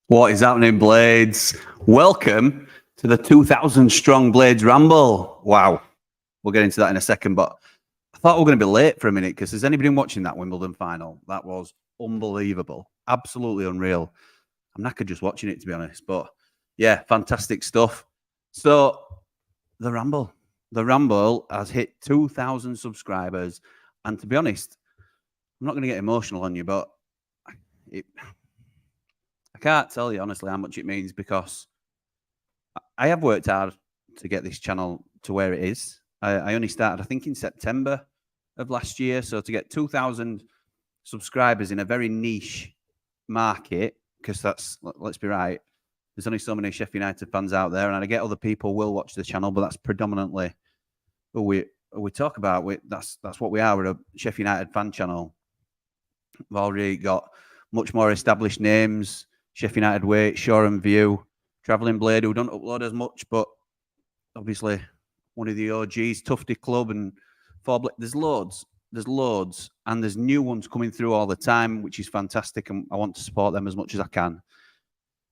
What is happening, Blades? Welcome to the 2,000 strong Blades Ramble. Wow. We'll get into that in a second, but I thought we were going to be late for a minute because has anybody been watching that Wimbledon final? That was unbelievable. Absolutely unreal. I'm knackered just watching it, to be honest. But yeah, fantastic stuff. So the Ramble has hit 2,000 subscribers. And to be honest, I'm not going to get emotional on you, but I can't tell you honestly how much it means because I have worked hard to get this channel to where it is. I only started, I think, in September of last year. So to get 2,000 subscribers in a very niche market, because that's, let's be right, there's only so many Sheffield United fans out there, and I get other people will watch the channel, but that's predominantly who we talk about. That's what we are. We're a Sheffield United fan channel. We've already got much more established names. Sheffield United Way, Shore and View, Travelling Blade, who don't upload as much, but obviously one of the OGs, Tufty Club, and there's loads, and there's new ones coming through all the time, which is fantastic, and I want to support them as much as I can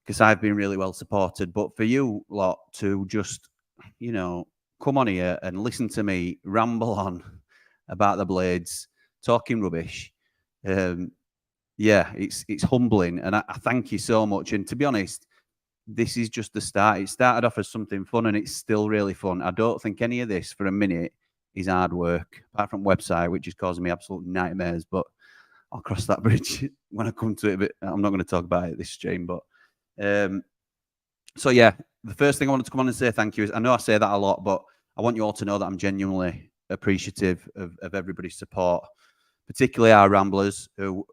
because I've been really well supported. But for you lot to just, come on here and listen to me ramble on about the Blades, talking rubbish, yeah, it's humbling, and I thank you so much. And to be honest, this is just the start. It started off as something fun, and it's still really fun. I don't think any of this for a minute is hard work, apart from website, which is causing me absolute nightmares. But I'll cross that bridge when I come to it. But I'm not going to talk about it this stream. But so yeah, the first thing I wanted to come on and say thank you is, I know I say that a lot, but I want you all to know that I'm genuinely appreciative of everybody's support, particularly our ramblers who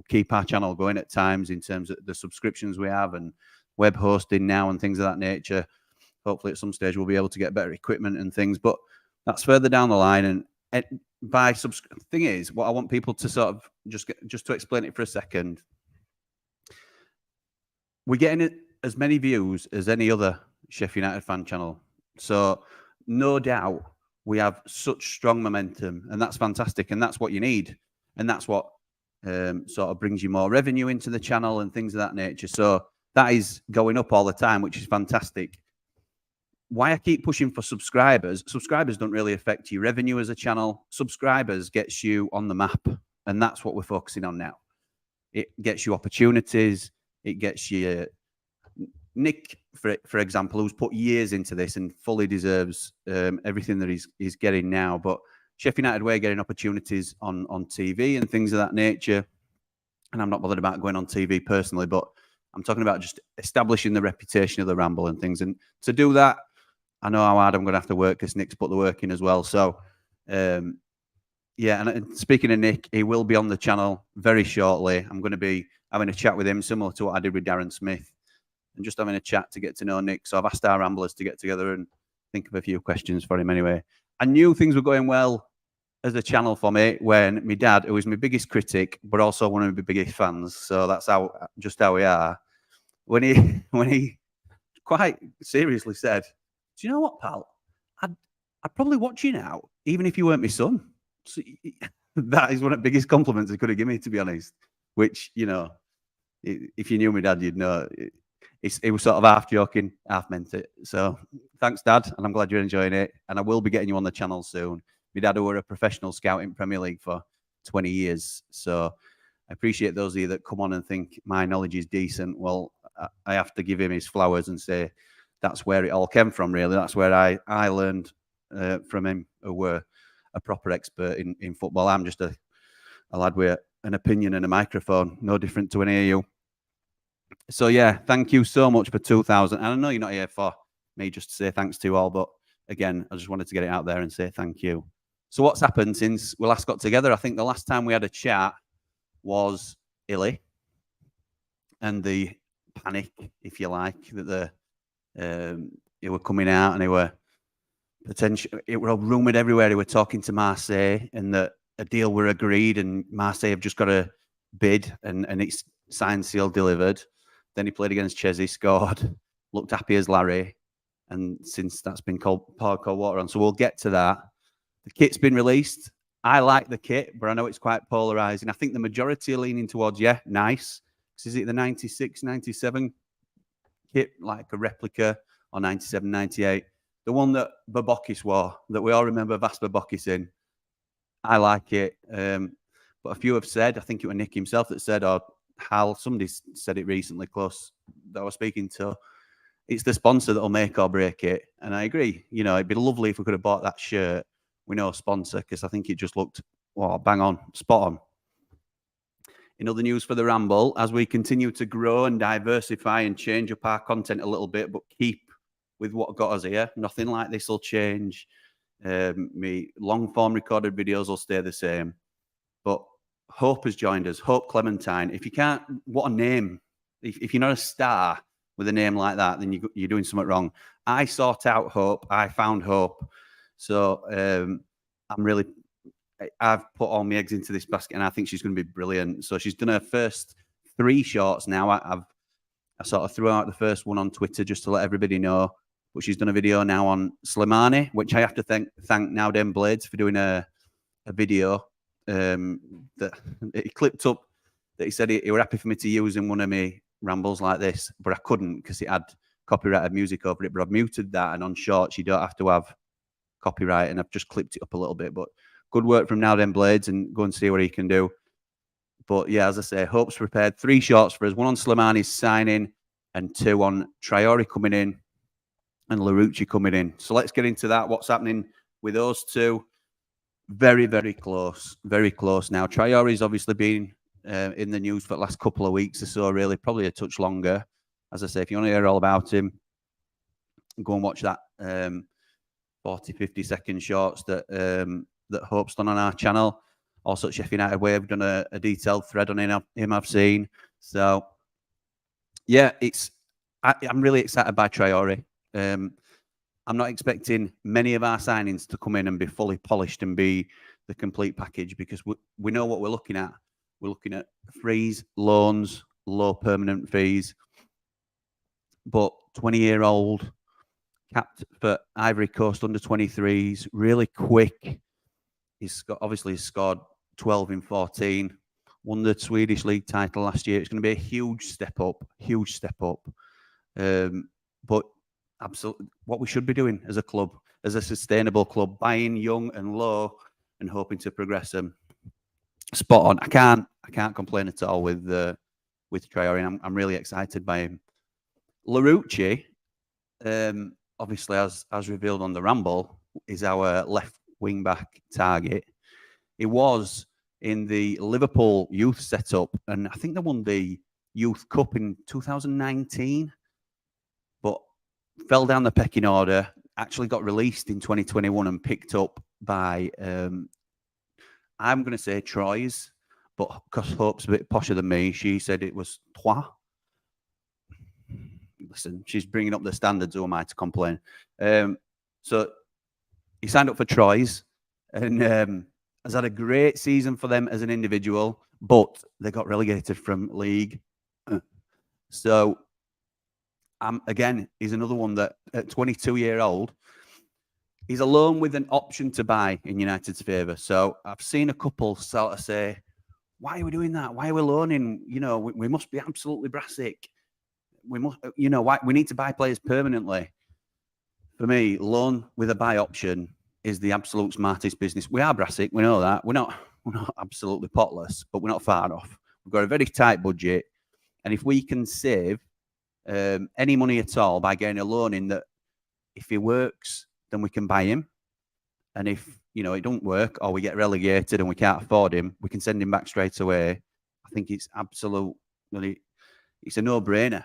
keep our channel going at times in terms of the subscriptions we have and web hosting now and things of that nature. Hopefully at some stage we'll be able to get better equipment and things, but that's further down the line. And thing is, what I want people to sort of just to explain it for a second, we're getting as many views as any other Sheffield United fan channel. So no doubt we have such strong momentum, and that's fantastic, and that's what you need, and that's what sort of brings you more revenue into the channel and things of that nature. So that is going up all the time, which is fantastic. Why I keep pushing for subscribers don't really affect your revenue as a channel. Subscribers gets you on the map, and that's what we're focusing on now. It gets you opportunities. It gets you Nick, for example, who's put years into this and fully deserves everything that he's getting now. But Sheffield United Way getting opportunities on TV and things of that nature. And I'm not bothered about going on TV personally, but I'm talking about just establishing the reputation of the Ramble and things. And to do that, I know how hard I'm going to have to work because Nick's put the work in as well. So, yeah, and speaking of Nick, he will be on the channel very shortly. I'm going to be having a chat with him, similar to what I did with Darren Smith, and just having a chat to get to know Nick. So I've asked our Ramblers to get together and think of a few questions for him anyway. I knew things were going well as a channel for me when my dad, who is my biggest critic, but also one of my biggest fans, so that's just how we are, when he quite seriously said, do you know what, pal? I'd probably watch you now, even if you weren't my son. So, that is one of the biggest compliments he could have given me, to be honest, which, if you knew my dad, you'd know it was sort of half joking, half meant it. So thanks, Dad, and I'm glad you're enjoying it. And I will be getting you on the channel soon. My dad, who were a professional scout in Premier League for 20 years. So I appreciate those of you that come on and think my knowledge is decent. Well, I have to give him his flowers and say that's where it all came from, really. That's where I learned from him, who were a proper expert in football. I'm just a lad with an opinion and a microphone, no different to any of you. So, yeah, thank you so much for 2,000. And I know you're not here for me just to say thanks to you all, but again, I just wanted to get it out there and say thank you. So what's happened since we last got together? I think the last time we had a chat was Illy and the panic, if you like, that they were coming out and they were it were all rumoured everywhere. They were talking to Marseille and that a deal were agreed and Marseille have just got a bid and it's signed, sealed, delivered. Then he played against Chelsea, scored, looked happy as Larry. And since that's been poured cold water on. So we'll get to that. The kit's been released. I like the kit, but I know it's quite polarising. I think the majority are leaning towards, yeah, nice. is it the 96, 97 kit, like a replica, or 97, 98? The one that Babokis wore, that we all remember Vas Babokis in. I like it. But a few have said, I think it was Nick himself that said, or Hal, somebody said it recently, close, that I was speaking to, it's the sponsor that'll make or break it. And I agree. You know, it'd be lovely if we could have bought that shirt with no sponsor, because I think it just looked, well, bang on, spot on. In other news for the Ramble, as we continue to grow and diversify and change up our content a little bit, but keep with what got us here, nothing like this will change. Me long form recorded videos will stay the same. But Hope has joined us. Hope Clementine. If you can't, what a name. If you're not a star with a name like that, then you're doing something wrong. I sought out Hope. I found Hope. So I've put all my eggs into this basket, and I think she's going to be brilliant. So she's done her first 3 shorts now. I sort of threw out the first one on Twitter just to let everybody know. But she's done a video now on Slimani, which I have to thank Now Dem Blades for doing a video that it clipped up, that he said he were happy for me to use in one of my rambles like this, but I couldn't because it had copyrighted music over it. But I've muted that, and on shorts you don't have to have copyright, and I've just clipped it up a little bit. But good work from Now Dem Blades, and go and see what he can do. But yeah, as I say, Hope's prepared 3 shorts for us, 1 on Slimani's signing and 2 on Treyori coming in and Larouche coming in. So let's get into that. What's happening with those 2? Very, very close. Very close now. Treyori's obviously been in the news for the last couple of weeks or so, really, probably a touch longer. As I say, if you want to hear all about him, go and watch that 40, 50-second shorts that Hope's done on our channel. Also at Sheffield United Way, we've done a detailed thread on him I've seen. So, yeah, I'm really excited by Treyori. I'm not expecting many of our signings to come in and be fully polished and be the complete package, because we know what we're looking at. We're looking at frees, loans, low permanent fees. But 20-year-old, capped for Ivory Coast under 23s, really quick. He's obviously scored 12 in 14, won the Swedish league title last year. It's going to be a huge step up. But absolutely what we should be doing as a club, as a sustainable club, buying young and low and hoping to progress them. Spot on. I can't complain at all with Treyori. I'm really excited by him. Larouche, obviously as revealed on the Ramble, is our left wing back target. He was in the Liverpool youth setup, and I think they won the Youth Cup in 2019, but fell down the pecking order. Actually got released in 2021 and picked up by I'm going to say Troyes, but because Hope's a bit posher than me, she said it was Troyes. Listen, she's bringing up the standards. Who am I to complain? So he signed up for Troyes and has had a great season for them as an individual, but they got relegated from league. So again, he's another one that at 22-year-old, he's a loan with an option to buy in United's favour. So I've seen a couple sort of say, why are we doing that? Why are we loaning? You know, we must be absolutely brassic. We must, you know, why we need to buy players permanently. For me, loan with a buy option is the absolute smartest business. We are brassic, we know that. We're not absolutely potless, but we're not far off. We've got a very tight budget. And if we can save any money at all by getting a loan in, that if he works, then we can buy him. And if, you know, it don't work or we get relegated and we can't afford him, we can send him back straight away. I think it's absolutely, it's a no-brainer,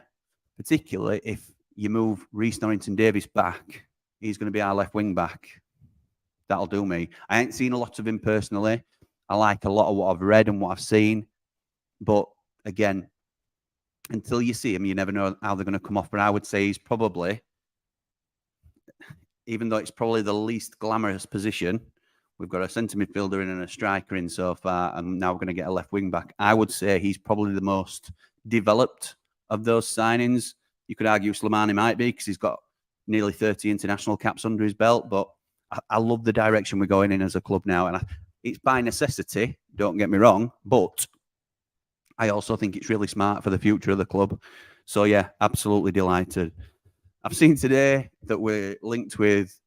particularly if you move Reece Norrington-Davies back. He's going to be our left wing back. That'll do me. I ain't seen a lot of him personally. I like a lot of what I've read and what I've seen. But again, until you see him, you never know how they're going to come off. But I would say he's probably, even though it's probably the least glamorous position, we've got a centre midfielder in and a striker in so far, and now we're going to get a left wing back. I would say he's probably the most developed of those signings. You could argue Slimani might be, because he's got nearly 30 international caps under his belt, but I love the direction we're going in as a club now. And it's by necessity, don't get me wrong, but I also think it's really smart for the future of the club. So yeah, absolutely delighted. I've seen today that we're linked with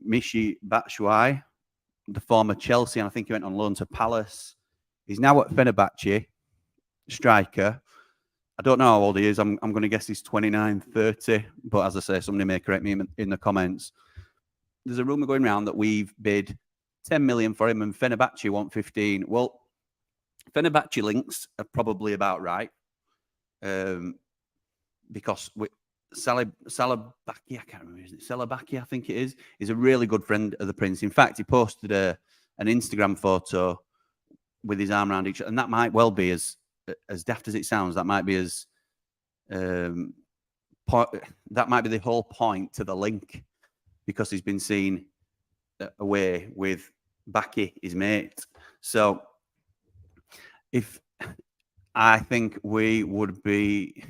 Michy Batshuayi, the former Chelsea, and I think he went on loan to Palace. He's now at Fenerbahce, striker. I don't know how old he is. I'm going to guess he's 29, 30. But as I say, somebody may correct me in the comments. There's a rumour going around that we've bid 10 million for him and Fenerbahce want 15. Well, Fenerbahce links are probably about right. Because Salabaki, I can't remember, is it Salabaki? I think it is. He's a really good friend of the Prince. In fact, he posted an Instagram photo with his arm around each other, and that might well be as daft as it sounds. That might be that might be the whole point to the link, because he's been seen away with Baki, his mate. So, if I think we would be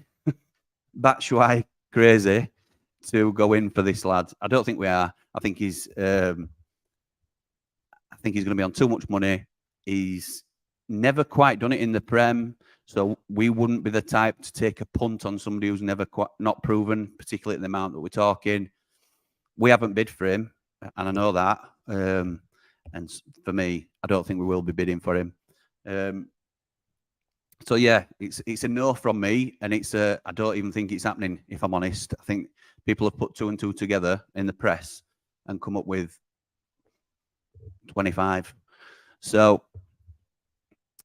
Batshuayi crazy to go in for this lad. I don't think we are. I think he's going to be on too much money. He's never quite done it in the Prem, so we wouldn't be the type to take a punt on somebody who's never not proven, particularly at the amount that we're talking. We haven't bid for him, and I know that. And for me, I don't think we will be bidding for him. So yeah, it's a no from me, and I don't even think it's happening, if I'm honest. I think people have put 2 and 2 together in the press and come up with 25. So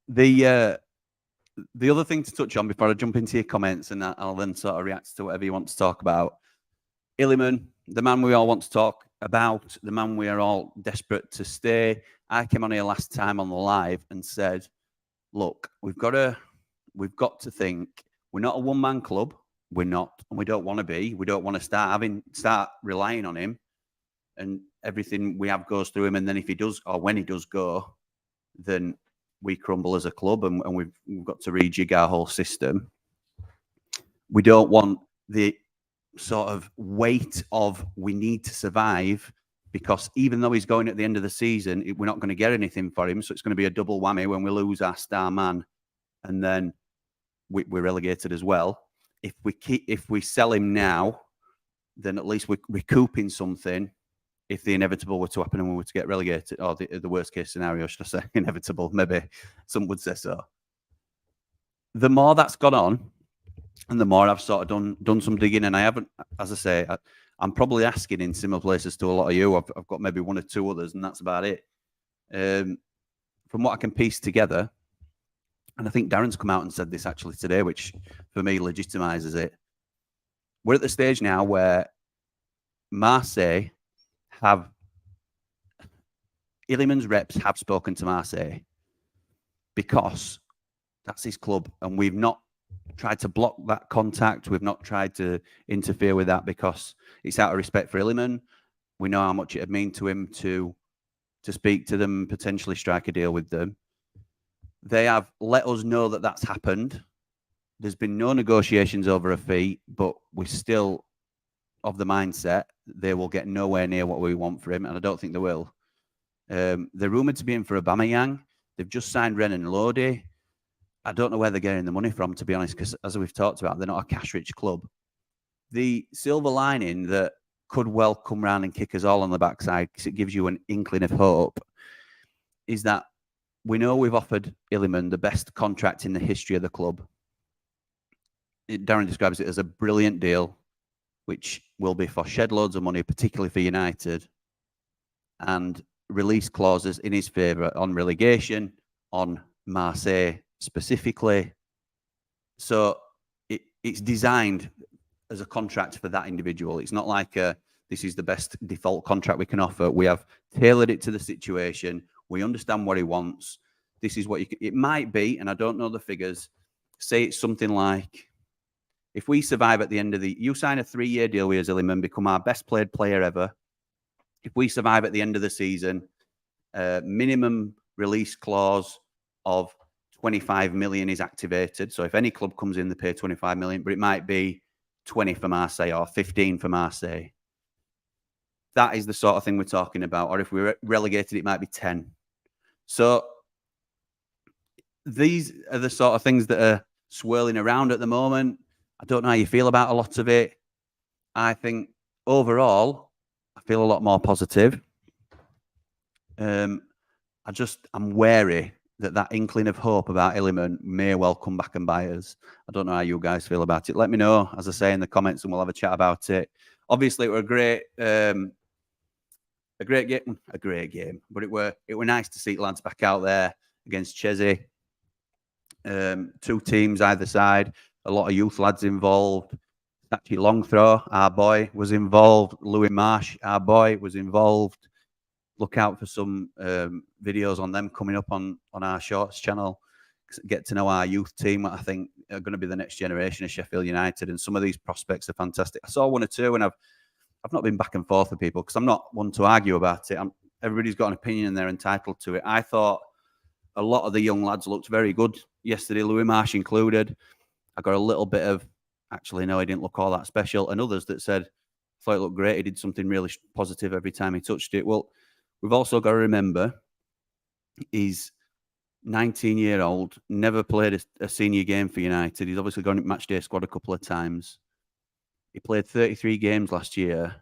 the other thing to touch on before I jump into your comments, and I'll then sort of react to whatever you want to talk about. Illiman, the man we all want to talk about, the man we are all desperate to stay. I came on here last time on the live and said, look, we've got to think we're not a one-man club. We're not, and we don't want to be. We don't want to start relying on him, and everything we have goes through him. And then if he does, or when he does go, then we crumble as a club, and we've got to rejig our whole system. We don't want the sort of weight of we need to survive, because even though he's going at the end of the season, we're not going to get anything for him. So it's going to be a double whammy when we lose our star man, and then we're relegated as well. If we sell him now, then at least we're recouping something if the inevitable were to happen and we were to get relegated, or the worst case scenario, should I say, inevitable, maybe some would say so. The more that's gone on, and the more I've sort of done some digging, and I haven't, as I say, I'm probably asking in similar places to a lot of you. I've got maybe 1 or 2 others, and that's about it. From what I can piece together, and I think Darren's come out and said this actually today, which for me legitimizes it. We're at the stage now where Marseille Illiman's reps have spoken to Marseille, because that's his club, and we've not tried to block that contact. We've not tried to interfere with that, because it's out of respect for Illiman. We know how much it would mean to him to speak to them, potentially strike a deal with them. They have let us know that that's happened. There's been no negotiations over a fee, but we're still of the mindset they will get nowhere near what we want for him, and I don't think they will. They're rumoured to be in for Aubameyang. They've just signed Renan Lodi. I don't know where they're getting the money from, to be honest, because as we've talked about, they're not a cash-rich club. The silver lining that could well come round and kick us all on the backside, because it gives you an inkling of hope, is that we know we've offered Illiman the best contract in the history of the club. Darren describes it as a brilliant deal, which will be for shed loads of money, particularly for United, and release clauses in his favour on relegation, on Marseille specifically. So it's designed as a contract for that individual. It's not like this is the best default contract we can offer. We have tailored it to the situation. We understand what he wants. This is what it might be, and I don't know the figures. Say it's something like, if we survive at the end of you sign a 3-year deal with Illiman, become our best played player ever. If we survive at the end of the season, minimum release clause of 25 million is activated. So if any club comes in, they pay 25 million, but it might be 20 for Marseille or 15 for Marseille. That is the sort of thing we're talking about. Or if we're relegated, it might be 10. So these are the sort of things that are swirling around at the moment. I don't know how you feel about a lot of it. I think overall, I feel a lot more positive. I'm wary that inkling of hope about Illiman may well come back and bite us. I don't know how you guys feel about it. Let me know, as I say, in the comments, and we'll have a chat about it. Obviously, it were a great game, but it were nice to see lads back out there against Chelsea. Two teams either side, a lot of youth lads involved. Actually, Longthrow, our boy, was involved. Louis Marsh, our boy, was involved. Look out for some videos on them coming up on our Shorts channel. Get to know our youth team, I think are going to be the next generation of Sheffield United, and some of these prospects are fantastic. I saw one or two, and I've not been back and forth with people because I'm not one to argue about it. Everybody's got an opinion and they're entitled to it. I thought a lot of the young lads looked very good yesterday, Louis Marsh included. I got a little bit of, actually, no, he didn't look all that special. And others that said, I thought it looked great. He did something really positive every time he touched it. Well, we've also got to remember he's 19-year-old, never played a senior game for United. He's obviously gone in match day squad a couple of times. He played 33 games last year,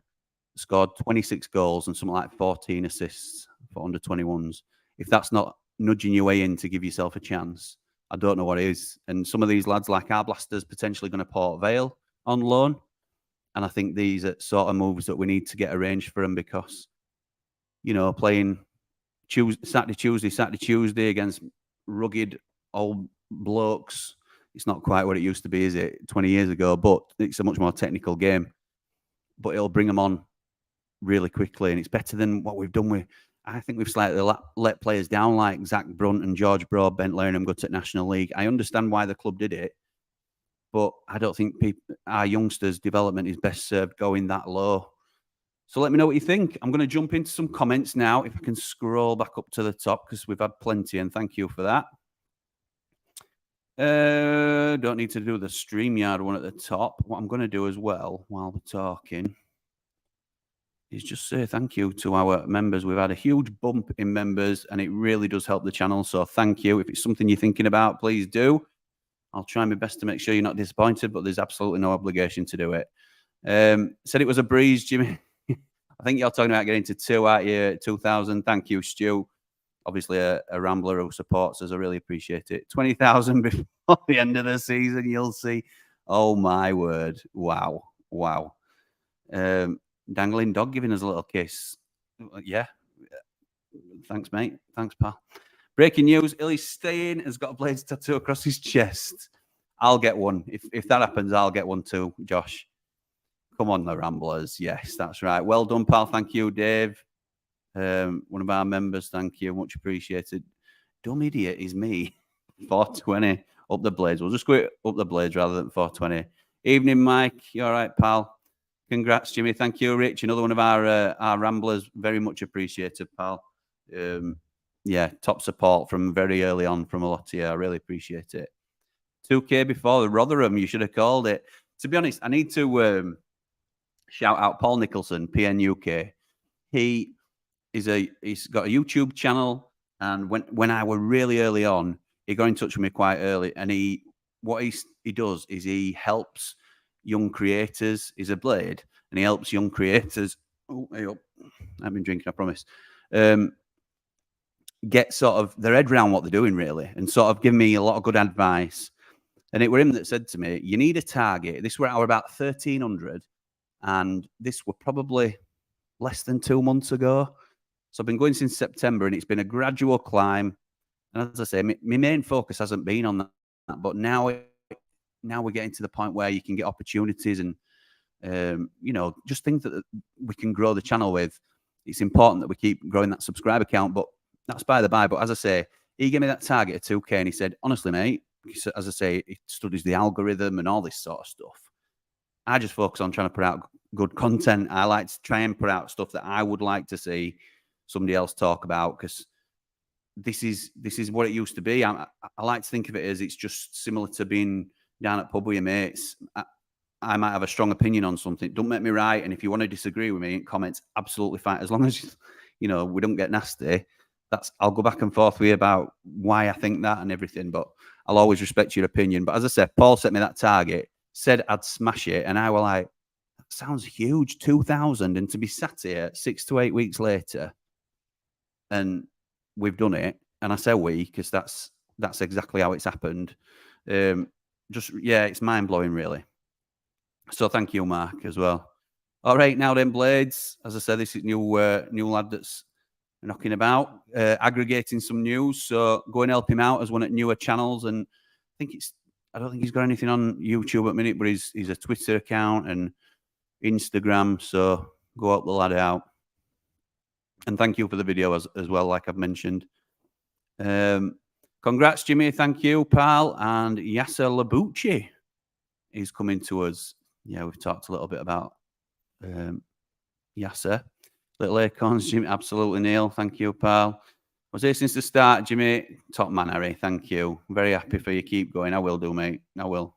scored 26 goals and something like 14 assists for under 21s. If that's not nudging your way in to give yourself a chance, I don't know what is. And some of these lads, like our blasters, potentially going to Port Vale on loan. And I think these are sort of moves that we need to get arranged for them because, you know, playing Saturday, Tuesday against rugged old blokes, it's not quite what it used to be, is it? 20 years ago, but it's a much more technical game. But it'll bring them on really quickly, and it's better than what we've done with. I think we've slightly let players down like Zach Brunt and George Broadbent letting them go to National League. I understand why the club did it, but I don't think our youngsters' development is best served going that low. So let me know what you think. I'm going to jump into some comments now, if I can scroll back up to the top, because we've had plenty, and thank you for that. Don't need to do the StreamYard one at the top. What I'm going to do as well, while we're talking, is just say thank you to our members. We've had a huge bump in members, and it really does help the channel. So thank you. If it's something you're thinking about, please do. I'll try my best to make sure you're not disappointed, but there's absolutely no obligation to do it. Said it was a breeze, Jimmy. I think you're talking about getting to 2 out here, 2,000. Thank you, Stu. Obviously, a Rambler who supports us. I really appreciate it. 20,000 before the end of the season, you'll see. Oh, my word. Wow. Wow. Dangling dog giving us a little kiss. Yeah. Thanks, mate. Thanks, pal. Breaking news. Illy Stain has got a Blades tattoo across his chest. I'll get one. If that happens, I'll get one too, Josh. Come on, the Ramblers. Yes, that's right. Well done, pal. Thank you, Dave. One of our members. Thank you. Much appreciated. Dumb idiot is me. 420 up the Blades. We'll just go up the Blades rather than 420. Evening, Mike. You all right, pal? Congrats, Jimmy. Thank you, Rich. Another one of our Ramblers. Very much appreciated, pal. Yeah, top support from very early on from a lot of you. I really appreciate it. 2K before the Rotherham, you should have called it. To be honest, I need to shout out Paul Nicholson, PNUK. He's got a YouTube channel, and when I were really early on, he got in touch with me quite early, and what he does is he helps young creators. He's a Blade, and he helps young creators. Oh, hey up. I've been drinking, I promise. Get sort of their head around what they're doing, really, and sort of give me a lot of good advice. And it were him that said to me, you need a target. This were about 1,300, and this were probably less than 2 months ago. So I've been going since September, and it's been a gradual climb. And as I say, my main focus hasn't been on that, but now we're getting to the point where you can get opportunities and, you know, just things that we can grow the channel with. It's important that we keep growing that subscriber count, but that's by the by. But as I say, he gave me that target of 2K, and he said, honestly, mate, as I say, he studies the algorithm and all this sort of stuff. I just focus on trying to put out good content. I like to try and put out stuff that I would like to see somebody else talk about, because this is what it used to be. I like to think of it as it's just similar to being down at pub with your mates. I might have a strong opinion on something. Don't make me right. And if you want to disagree with me in comments, absolutely fine. As long as, you know, we don't get nasty. I'll go back and forth with you about why I think that and everything, but I'll always respect your opinion. But as I said, Paul set me that target, said I'd smash it, and I was like, that sounds huge, 2,000, and to be sat here 6 to 8 weeks later, and we've done it. And I say we because that's exactly how it's happened. It's mind blowing, really. So thank you, Mark, as well. All right, now then, Blades. As I said, this is new lad that's knocking about, aggregating some news. So go and help him out as one of newer channels. And I don't think he's got anything on YouTube at the minute, but he's a Twitter account and Instagram. So go help the lad out. And thank you for the video as well, like I've mentioned. Congrats, Jimmy. Thank you, pal. And Yasser Labucci is coming to us. Yeah, we've talked a little bit about Yasser. Little Acorns, Jimmy. Absolutely, Neil. Thank you, pal. Was here since the start, Jimmy. Top man, Harry. Thank you. Very happy for you. Keep going. I will do, mate. I will.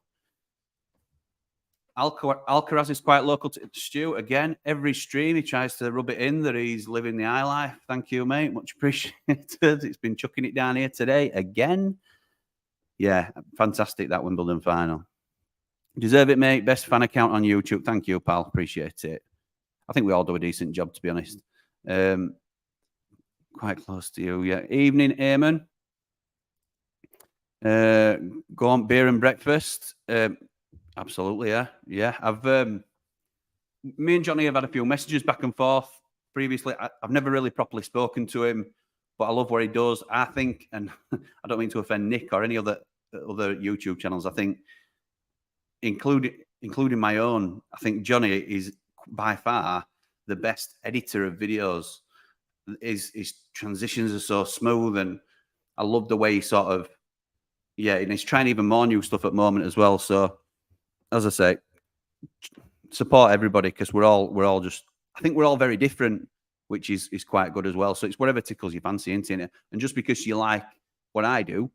Alcaraz is quite local to Stu. Again, every stream he tries to rub it in that he's living the high life. Thank you, mate. Much appreciated. It's been chucking it down here today again. Yeah, fantastic, that Wimbledon final. Deserve it, mate. Best fan account on YouTube. Thank you, pal. Appreciate it. I think we all do a decent job, to be honest. Quite close to you, yeah. Evening, Eamon. Go on, beer and breakfast. Absolutely, yeah. Yeah, me and Johnny have had a few messages back and forth previously. I've never really properly spoken to him, but I love what he does. I think, and I don't mean to offend Nick or any other YouTube channels. I think, including my own, I think Johnny is by far the best editor of videos. His transitions are so smooth, and I love the way he sort of, and he's trying even more new stuff at the moment as well. So, as I say, support everybody because we're all just, I think we're all very different, which is quite good as well. So it's whatever tickles your fancy, isn't it? And just because you like what I do,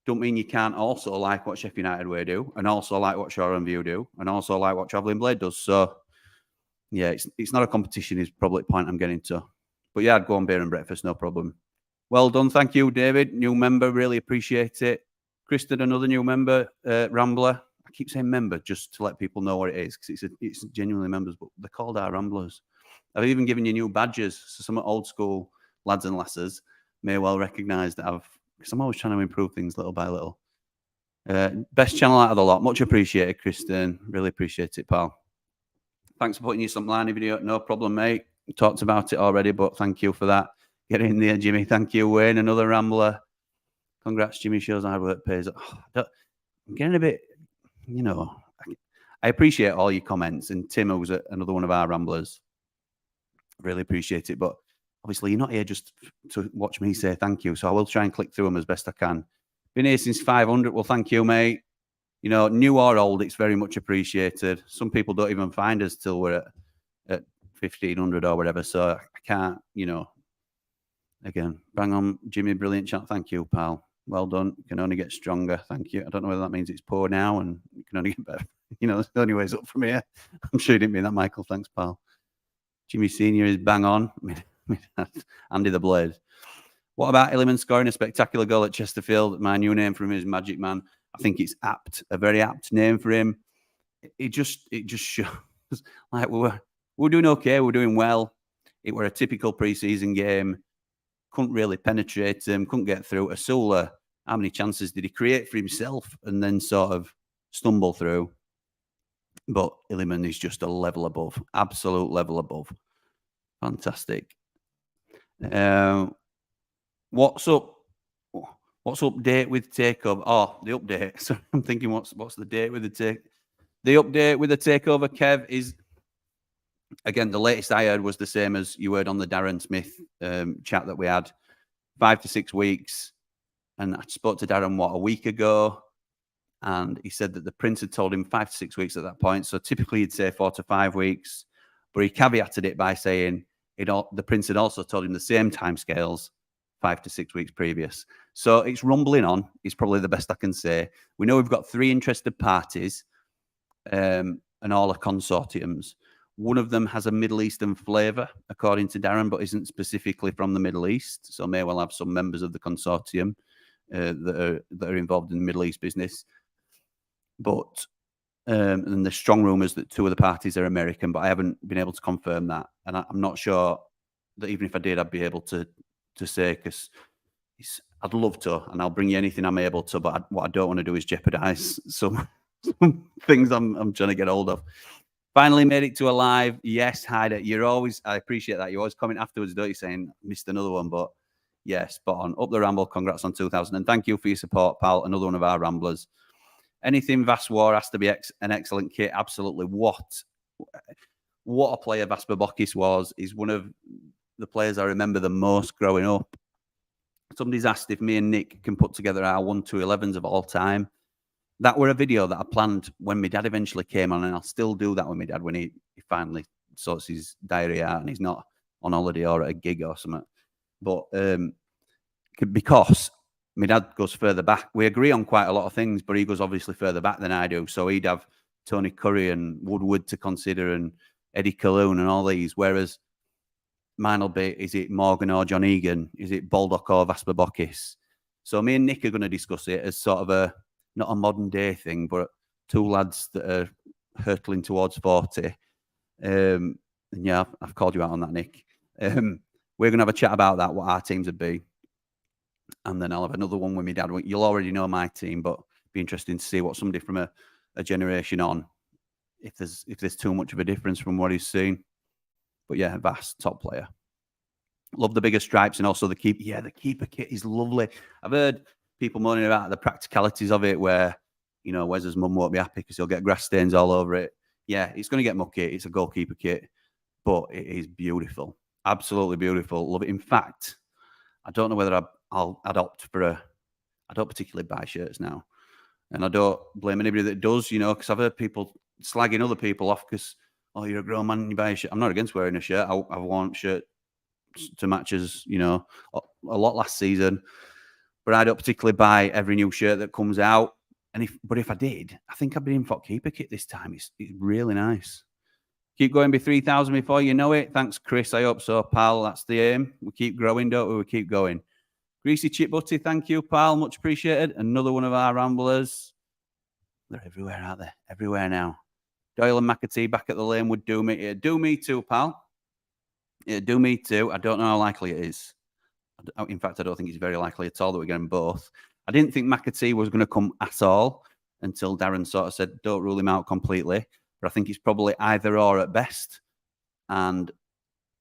don't mean you can't also like what Sheffield United Way do, and also like what Shore and View do, and also like what Travelling Blade does. So yeah, it's not a competition is probably the point I'm getting to. But yeah, I'd go on beer and breakfast, no problem. Well done. Thank you, David. New member, really appreciate it. Kristen, another new member, Rambler. I keep saying member just to let people know what it is because it's genuinely members, but they're called our Ramblers. I've even given you new badges. So some old school lads and lasses may well recognise that because I'm always trying to improve things little by little. Best channel out of the lot. Much appreciated, Kristen. Really appreciate it, pal. Thanks for putting you some line video. No problem, mate. We talked about it already, but thank you for that. Get in there, Jimmy. Thank you, Wayne. Another Rambler. Congrats, Jimmy. Shows hard work pays. I'm getting a bit, I appreciate all your comments. And Tim, who's another one of our Ramblers, really appreciate it. But obviously, you're not here just to watch me say thank you. So I will try and click through them as best I can. Been here since 500. Well, thank you, mate. New or old, it's very much appreciated. Some people don't even find us till we're at 1,500 or whatever. So I can't, again, bang on, Jimmy, brilliant chat. Thank you, pal. Well done. You can only get stronger. Thank you. I don't know whether that means it's poor now and you can only get better. There's the only ways up from here. I'm sure you didn't mean that, Michael. Thanks, pal. Jimmy Senior is bang on. Andy the Blade. What about Illiman scoring a spectacular goal at Chesterfield? My new name for him is Magic Man. I think it's apt, a very apt name for him. It just shows like we're doing okay, we're doing well. It were a typical pre-season game. Couldn't really penetrate him, couldn't get through. Asula, how many chances did he create for himself and then sort of stumble through? But Illiman is just a level above, absolute level above. Fantastic. What's up? What's update with Takeover? Oh, the update. So I'm thinking, what's the date with the update with the Takeover? Kev is, again, the latest I heard was the same as you heard on the Darren Smith chat that we had, 5 to 6 weeks. And I spoke to Darren, a week ago, and he said that the Prince had told him 5 to 6 weeks at that point. So typically he'd say 4 to 5 weeks, but he caveated it by saying the Prince had also told him the same timescales 5 to 6 weeks previous. So it's rumbling on, is probably the best I can say. We know we've got 3 interested parties and all are consortiums. One of them has a Middle Eastern flavour, according to Darren, but isn't specifically from the Middle East. So may well have some members of the consortium that are involved in the Middle East business. But and there's strong rumours that 2 of the parties are American, but I haven't been able to confirm that. And I'm not sure that even if I did, I'd be able to say, because I'd love to, and I'll bring you anything I'm able to, but what I don't want to do is jeopardise some things I'm trying to get hold of. Finally made it to a live. Yes, Hyder, I appreciate that. You always comment afterwards, don't you, saying missed another one, but yeah, spot on. Up the Ramble, congrats on 2000, and thank you for your support, pal. Another one of our Ramblers. Anything Vas War has to be an excellent kit. Absolutely. What a player Vas Babokis was. He's one of the players I remember the most growing up. Somebody's asked if me and Nick can put together our 1-11s of all time. That were a video that I planned when my dad eventually came on, and I'll still do that with my dad when he finally sorts his diary out and he's not on holiday or at a gig or something. But because my dad goes further back, we agree on quite a lot of things, but he goes obviously further back than I do. So he'd have Tony Curry and Woodward to consider and Eddie Calhoun and all these, whereas mine will be, is it Morgan or John Egan? Is it Baldock or Vas Babokis? So me and Nick are going to discuss it as sort of not a modern day thing, but 2 lads that are hurtling towards 40. And yeah, I've called you out on that, Nick. We're going to have a chat about that, what our teams would be. And then I'll have another one with my dad. You'll already know my team, but it'd be interesting to see what somebody from a generation on, if there's too much of a difference from what he's seen. But yeah, Vas, top player. Love the bigger stripes and also the keeper. Yeah, the keeper kit is lovely. I've heard people moaning about the practicalities of it, where, you know, Wes's mum won't be happy because he'll get grass stains all over it. Yeah, it's going to get mucky. It's a goalkeeper kit, but it is beautiful. Absolutely beautiful. Love it. In fact, I don't know whether I'll opt for I don't particularly buy shirts now. And I don't blame anybody that does, you know, because I've heard people slagging other people off because, oh, you're a grown man and you buy a shirt. I'm not against wearing a shirt. I've worn shirts to matches, you know, a lot last season. But I don't particularly buy every new shirt that comes out. But if I did, I think I'd be in for keeper kit this time. It's really nice. Keep going, be 3,000 before you know it. Thanks, Chris. I hope so, pal. That's the aim. We keep growing, don't we? We keep going. Greasy Chip Butty, thank you, pal. Much appreciated. Another one of our Ramblers. They're everywhere, aren't they? Everywhere now. Doyle and McAtee back at the lane would do me. It'd do me too, pal. It'd do me too. I don't know how likely it is. In fact, I don't think it's very likely at all that we're getting both. I didn't think McAtee was going to come at all until Darren sort of said, don't rule him out completely. But I think it's probably either or at best. And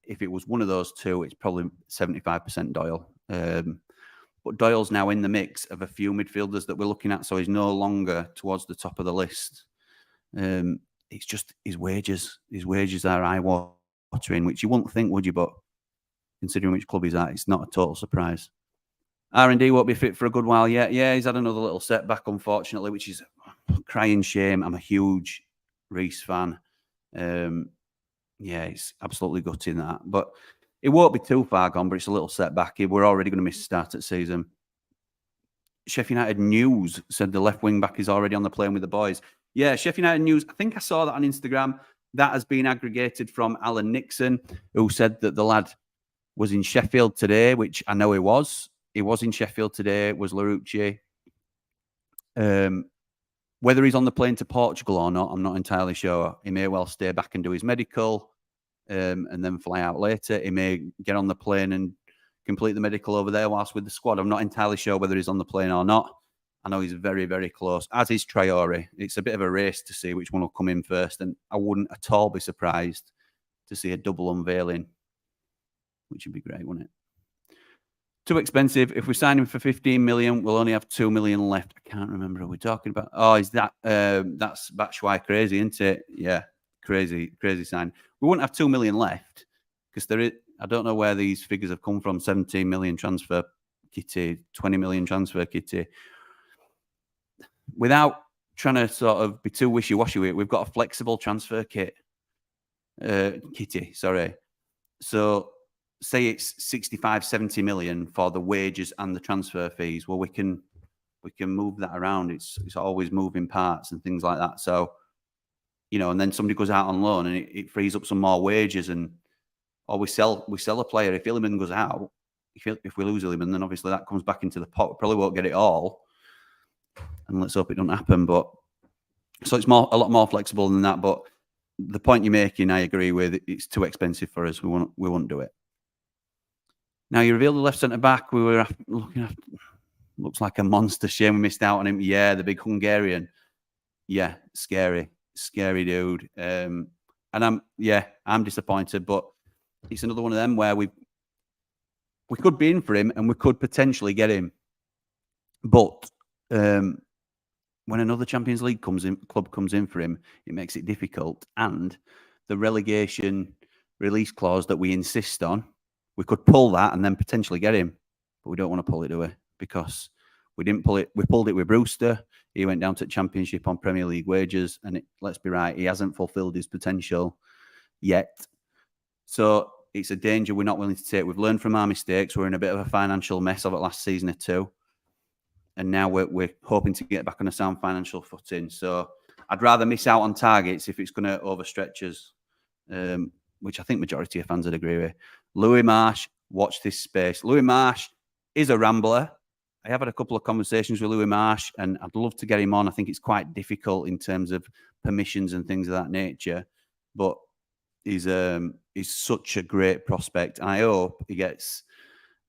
if it was one of those two, it's probably 75% Doyle. But Doyle's now in the mix of a few midfielders that we're looking at, so he's no longer towards the top of the list. It's just his wages. His wages are eye-watering, which you wouldn't think, would you? But considering which club he's at, it's not a total surprise. R&D won't be fit for a good while yet. Yeah, he's had another little setback, unfortunately, which is a crying shame. I'm a huge Reece fan. Yeah, it's absolutely gutting that. But it won't be too far gone, but it's a little setback. We're already going to miss the start at season. Sheffield United News said the left wing back is already on the plane with the boys. Yeah, Sheffield United News. I think I saw that on Instagram. That has been aggregated from Alan Nixon, who said that the lad was in Sheffield today, which I know he was. He was in Sheffield today, was Larouche. Whether he's on the plane to Portugal or not, I'm not entirely sure. He may well stay back and do his medical and then fly out later. He may get on the plane and complete the medical over there whilst with the squad. I'm not entirely sure whether he's on the plane or not. I know he's very, very close, as is Treyori. It's a bit of a race to see which one will come in first, and I wouldn't at all be surprised to see a double unveiling, which would be great, wouldn't it? Too expensive. If we sign him for 15 million, we'll only have 2 million left. I can't remember who we're talking about. Oh, is that that's Batshuayi crazy, isn't it? Yeah, crazy sign. We wouldn't have 2 million left because there is. I don't know where these figures have come from. 17 million transfer kitty, 20 million transfer kitty. Without trying to sort of be too wishy-washy with it, we've got a flexible transfer kitty. Sorry. So say it's 65, 70 million for the wages and the transfer fees. Well, we can move that around. It's always moving parts and things like that. So and then somebody goes out on loan and it frees up some more wages, or we sell a player. If Illiman goes out, if we lose Illiman, then obviously that comes back into the pot. We probably won't get it all, and let's hope it doesn't happen. But so it's a lot more flexible than that. But the point you're making, I agree with. It's too expensive for us. We won't do it. Now you revealed the left centre back. We were looking at. Looks like a monster. Shame we missed out on him. Yeah, the big Hungarian. Yeah, scary dude. And I'm disappointed, but it's another one of them where we could be in for him and we could potentially get him. But when another Champions League club comes in for him, it makes it difficult. And the relegation release clause that we insist on, we could pull that and then potentially get him. But we don't want to pull it, do we? Because we didn't pull it. We pulled it with Brewster. He went down to the Championship on Premier League wages. And let's be right, he hasn't fulfilled his potential yet. So it's a danger we're not willing to take. We've learned from our mistakes. We're in a bit of a financial mess of it last season or two. And now we're hoping to get back on a sound financial footing. So I'd rather miss out on targets if it's going to overstretch us, which I think majority of fans would agree with. Louis Marsh, watch this space. Louis Marsh is a rambler. I have had a couple of conversations with Louis Marsh, and I'd love to get him on. I think it's quite difficult in terms of permissions and things of that nature. But he's such a great prospect. And I hope he gets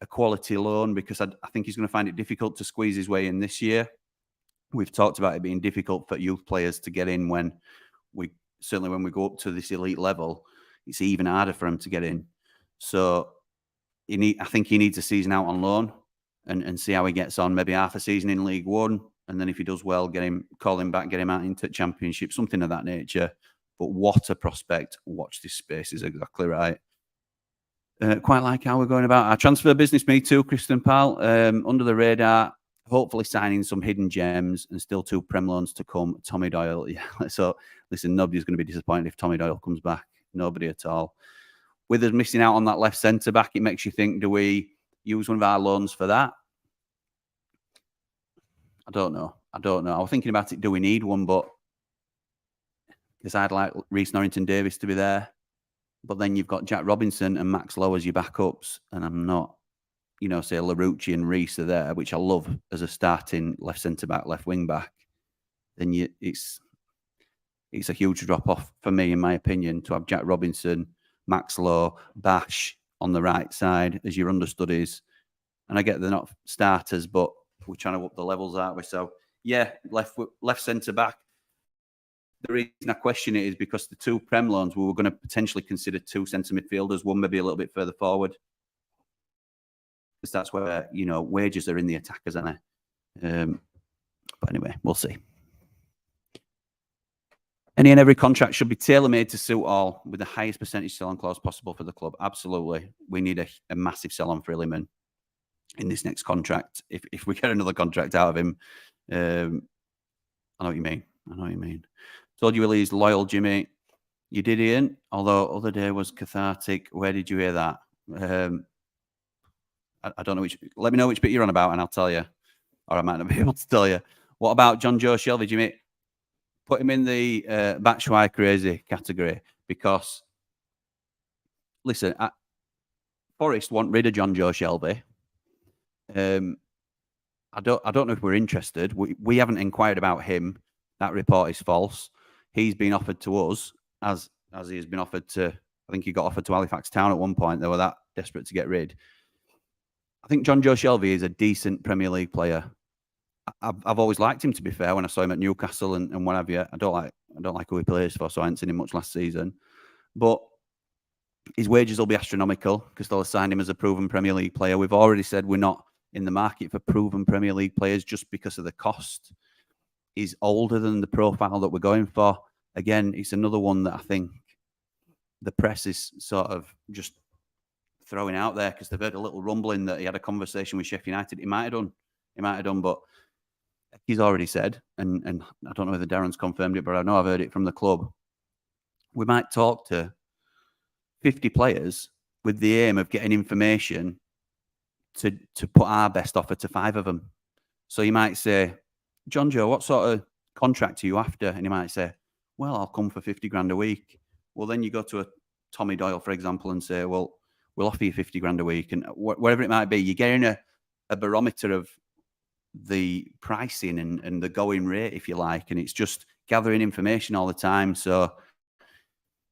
a quality loan, because I think he's going to find it difficult to squeeze his way in this year. We've talked about it being difficult for youth players to get in when we go up to this elite level. It's even harder for him to get in. So I think he needs a season out on loan and see how he gets on. Maybe half a season in League One, and then if he does well, call him back, get him out into Championship, something of that nature. But what a prospect! Watch this space is exactly right. Quite like how we're going about our transfer business. Me too, Kristen Pal. Under the radar, hopefully signing some hidden gems, and still 2 Prem loans to come. Tommy Doyle. Yeah. So listen, nobody's going to be disappointed if Tommy Doyle comes back. Nobody at all. With us missing out on that left centre back, it makes you think: do we use one of our loans for that? I don't know. I was thinking about it. Do we need one? But because I'd like Reece Norrington-Davies to be there. But then you've got Jack Robinson and Max Lowe as your backups. And I'm not, say Larouche and Reece are there, which I love as a starting left centre-back, left wing-back. Then it's a huge drop-off for me, in my opinion, to have Jack Robinson, Max Lowe, Bash on the right side as your understudies. And I get they're not starters, but we're trying to up the levels, aren't we? So, yeah, left centre-back. The reason I question it is because the 2 Prem loans, we were going to potentially consider 2 centre midfielders, one maybe a little bit further forward. Because that's where, wages are in the attackers, aren't they? But anyway, we'll see. Any and every contract should be tailor-made to suit all, with the highest percentage sell-on clause possible for the club. Absolutely. We need a massive sell-on for Illiman in this next contract. If we get another contract out of him, I know what you mean. Told you Willie's loyal, Jimmy. You did, Ian. Although other day was cathartic. Where did you hear that? I don't know which. Let me know which bit you're on about, and I'll tell you. Or I might not be able to tell you. What about John Joe Shelvey, Jimmy? Put him in the Batshuayi crazy category, because listen, Forest want rid of John Joe Shelvey. I don't know if we're interested. We haven't inquired about him. That report is false. He's been offered to us as he has been offered to. I think he got offered to Halifax Town at one point. They were that desperate to get rid. I think John Joe Shelvey is a decent Premier League player. I've always liked him, to be fair. When I saw him at Newcastle and what have you, I don't like who he plays for, so I haven't seen him much last season. But his wages will be astronomical because they'll assign him as a proven Premier League player. We've already said we're not in the market for proven Premier League players just because of the cost. He's older than the profile that we're going for. Again, it's another one that I think the press is sort of just throwing out there because they've heard a little rumbling that he had a conversation with Sheffield United. He might have done, but he's already said, and I don't know whether Darren's confirmed it, but I know I've heard it from the club. We might talk to 50 players with the aim of getting information to put our best offer to 5 of them. So you might say, John Joe, what sort of contract are you after? And he might say, well, I'll come for 50 grand a week. Well, then you go to a Tommy Doyle, for example, and say, well, we'll offer you 50 grand a week. And whatever it might be, you're getting a barometer of the pricing and the going rate, if you like. And it's just gathering information all the time. So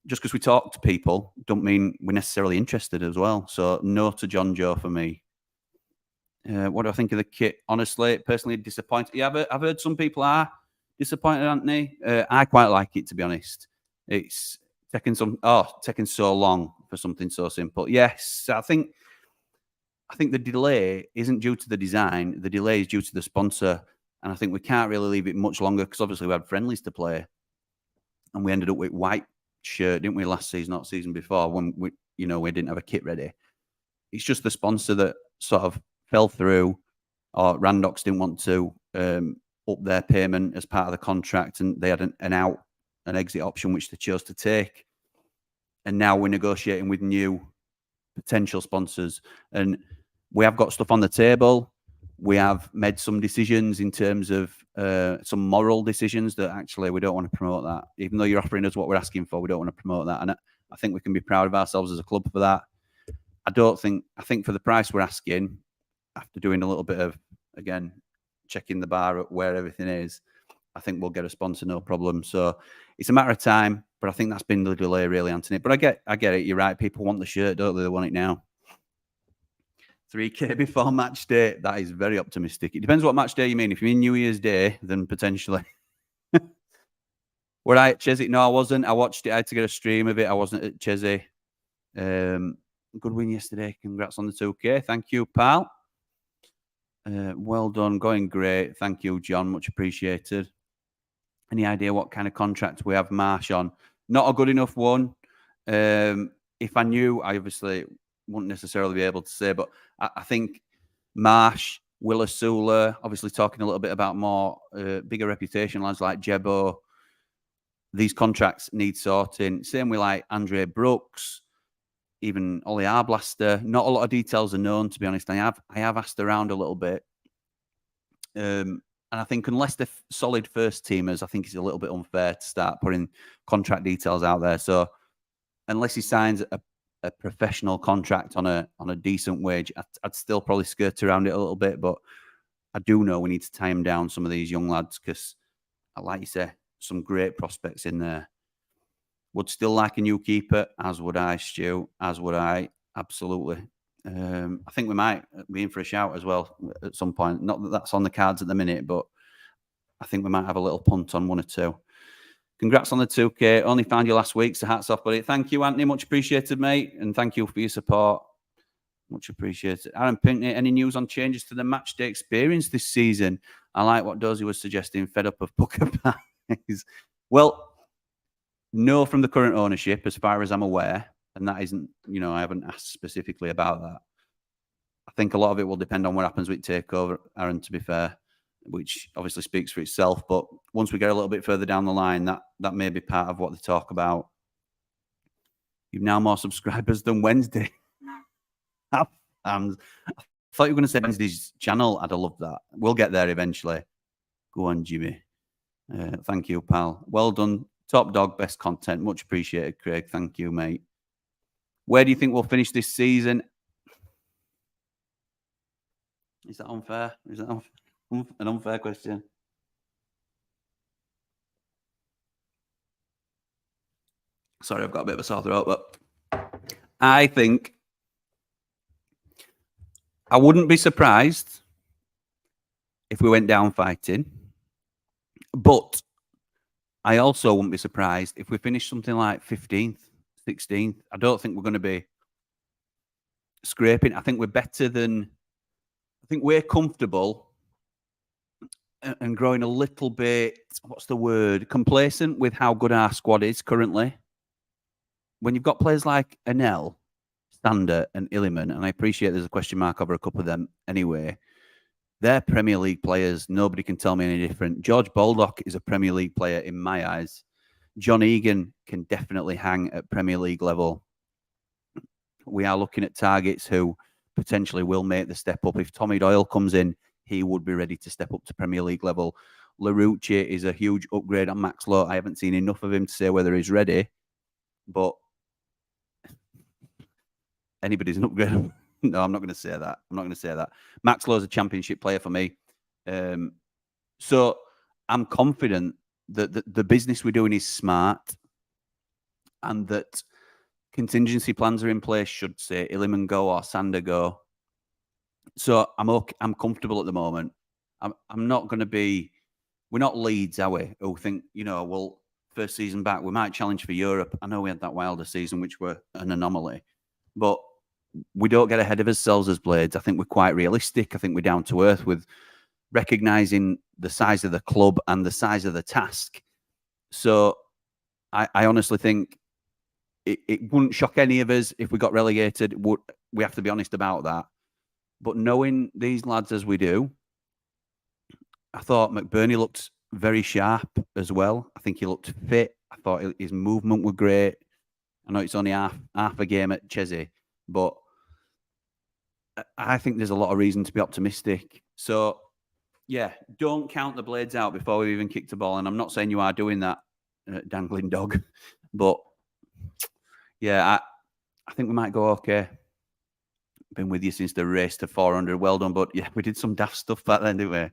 just because we talk to people don't mean we're necessarily interested as well. So no to John Joe for me. What do I think of the kit? Honestly, personally disappointed. Yeah, I've heard some people are disappointed, Anthony. I quite like it, to be honest. It's taking so long for something so simple. Yes, I think the delay isn't due to the design. The delay is due to the sponsor. And I think we can't really leave it much longer because obviously we had friendlies to play. And we ended up with white shirt, didn't we, last season, not season before, when we didn't have a kit ready. It's just the sponsor that sort of fell through, or Randox didn't want to up their payment as part of the contract, and they had an exit option which they chose to take. And now we're negotiating with new potential sponsors, and we have got stuff on the table. We have made some decisions in terms of some moral decisions that actually we don't want to promote that. Even though you're offering us what we're asking for, we don't want to promote that. And I think we can be proud of ourselves as a club for that. I think for the price we're asking, after doing a little bit of, again, checking the bar at where everything is, I think we'll get a sponsor, no problem. So it's a matter of time, but I think that's been the delay, really, Anthony. But I get it. You're right. People want the shirt, don't they? They want it now. 3K before match day. That is very optimistic. It depends what match day you mean. If you mean New Year's Day, then potentially. Were I at Chesney? No, I wasn't. I watched it. I had to get a stream of it. I wasn't at Chesney. Good win yesterday. Congrats on the 2K. Thank you, pal. Well done. Going great. Thank you, John. Much appreciated. Any idea what kind of contract we have Marsh on? Not a good enough one. If I knew, I obviously wouldn't necessarily be able to say, but I think Marsh, Willisula, obviously talking a little bit about more bigger reputation lads like Jebo. These contracts need sorting. Same with like Andre Brooks, even Ollie Arblaster. Not a lot of details are known, to be honest. I have asked around a little bit. And I think unless they're solid first teamers, I think it's a little bit unfair to start putting contract details out there. So unless he signs a professional contract on a decent wage, I'd still probably skirt around it a little bit. But I do know we need to tie him down, some of these young lads, because, like you say, some great prospects in there. Would still like a new keeper, as would I, Stu, as would I, absolutely. I think we might be in for a shout as well at some point. Not that that's on the cards at the minute, but I think we might have a little punt on one or two. Congrats on the 2K. Only found you last week, so hats off, buddy. Thank you, Anthony. Much appreciated, mate. And thank you for your support. Much appreciated. Aaron Pinkney, any news on changes to the match day experience this season? I like what Dozy was suggesting, fed up of Booker pies. Well, no from the current ownership, as far as I'm aware. And that isn't, I haven't asked specifically about that. I think a lot of it will depend on what happens with Takeover, Aaron, to be fair, which obviously speaks for itself. But once we get a little bit further down the line, that may be part of what they talk about. You've now more subscribers than Wednesday. I thought you were going to say Wednesday's channel. I'd have loved that. We'll get there eventually. Go on, Jimmy. Thank you, pal. Well done. Top dog, best content. Much appreciated, Craig. Thank you, mate. Where do you think we'll finish this season? Is that unfair? Is that an unfair question? Sorry, I've got a bit of a sore throat, but I think I wouldn't be surprised if we went down fighting, but I also wouldn't be surprised if we finish something like 15th, 16th. I don't think we're going to be scraping. I think we're better than... I think we're comfortable and growing a little bit, what's the word, complacent with how good our squad is currently. When you've got players like Anel, Stander and Illiman, and I appreciate there's a question mark over a couple of them anyway, they're Premier League players. Nobody can tell me any different. George Baldock is a Premier League player in my eyes. John Egan can definitely hang at Premier League level. We are looking at targets who potentially will make the step up. If Tommy Doyle comes in, he would be ready to step up to Premier League level. Larouche is a huge upgrade on Max Lowe. I haven't seen enough of him to say whether he's ready, but anybody's an upgrade. No, I'm not going to say that. I'm not going to say that. Max Lowe's a championship player for me. So I'm confident that the business we're doing is smart and that contingency plans are in place should, say, Illiman go or Sander go. So I'm comfortable at the moment. I'm not going to be... We're not Leeds, are we? Who think, well, first season back, we might challenge for Europe. I know we had that Wilder season, which were an anomaly. But we don't get ahead of ourselves as Blades. I think we're quite realistic. I think we're down to earth with recognising the size of the club and the size of the task. So I honestly think it wouldn't shock any of us if we got relegated. We have to be honest about that. But knowing these lads as we do, I thought McBurney looked very sharp as well. I think he looked fit. I thought his movement were great. I know it's only half a game at Chelsea, but I think there's a lot of reason to be optimistic. So, yeah, don't count the Blades out before we've even kicked the ball. And I'm not saying you are doing that, dangling dog. But, yeah, I think we might go okay. Been with you since the race to 400. Well done. But, yeah, we did some daft stuff back then, didn't we?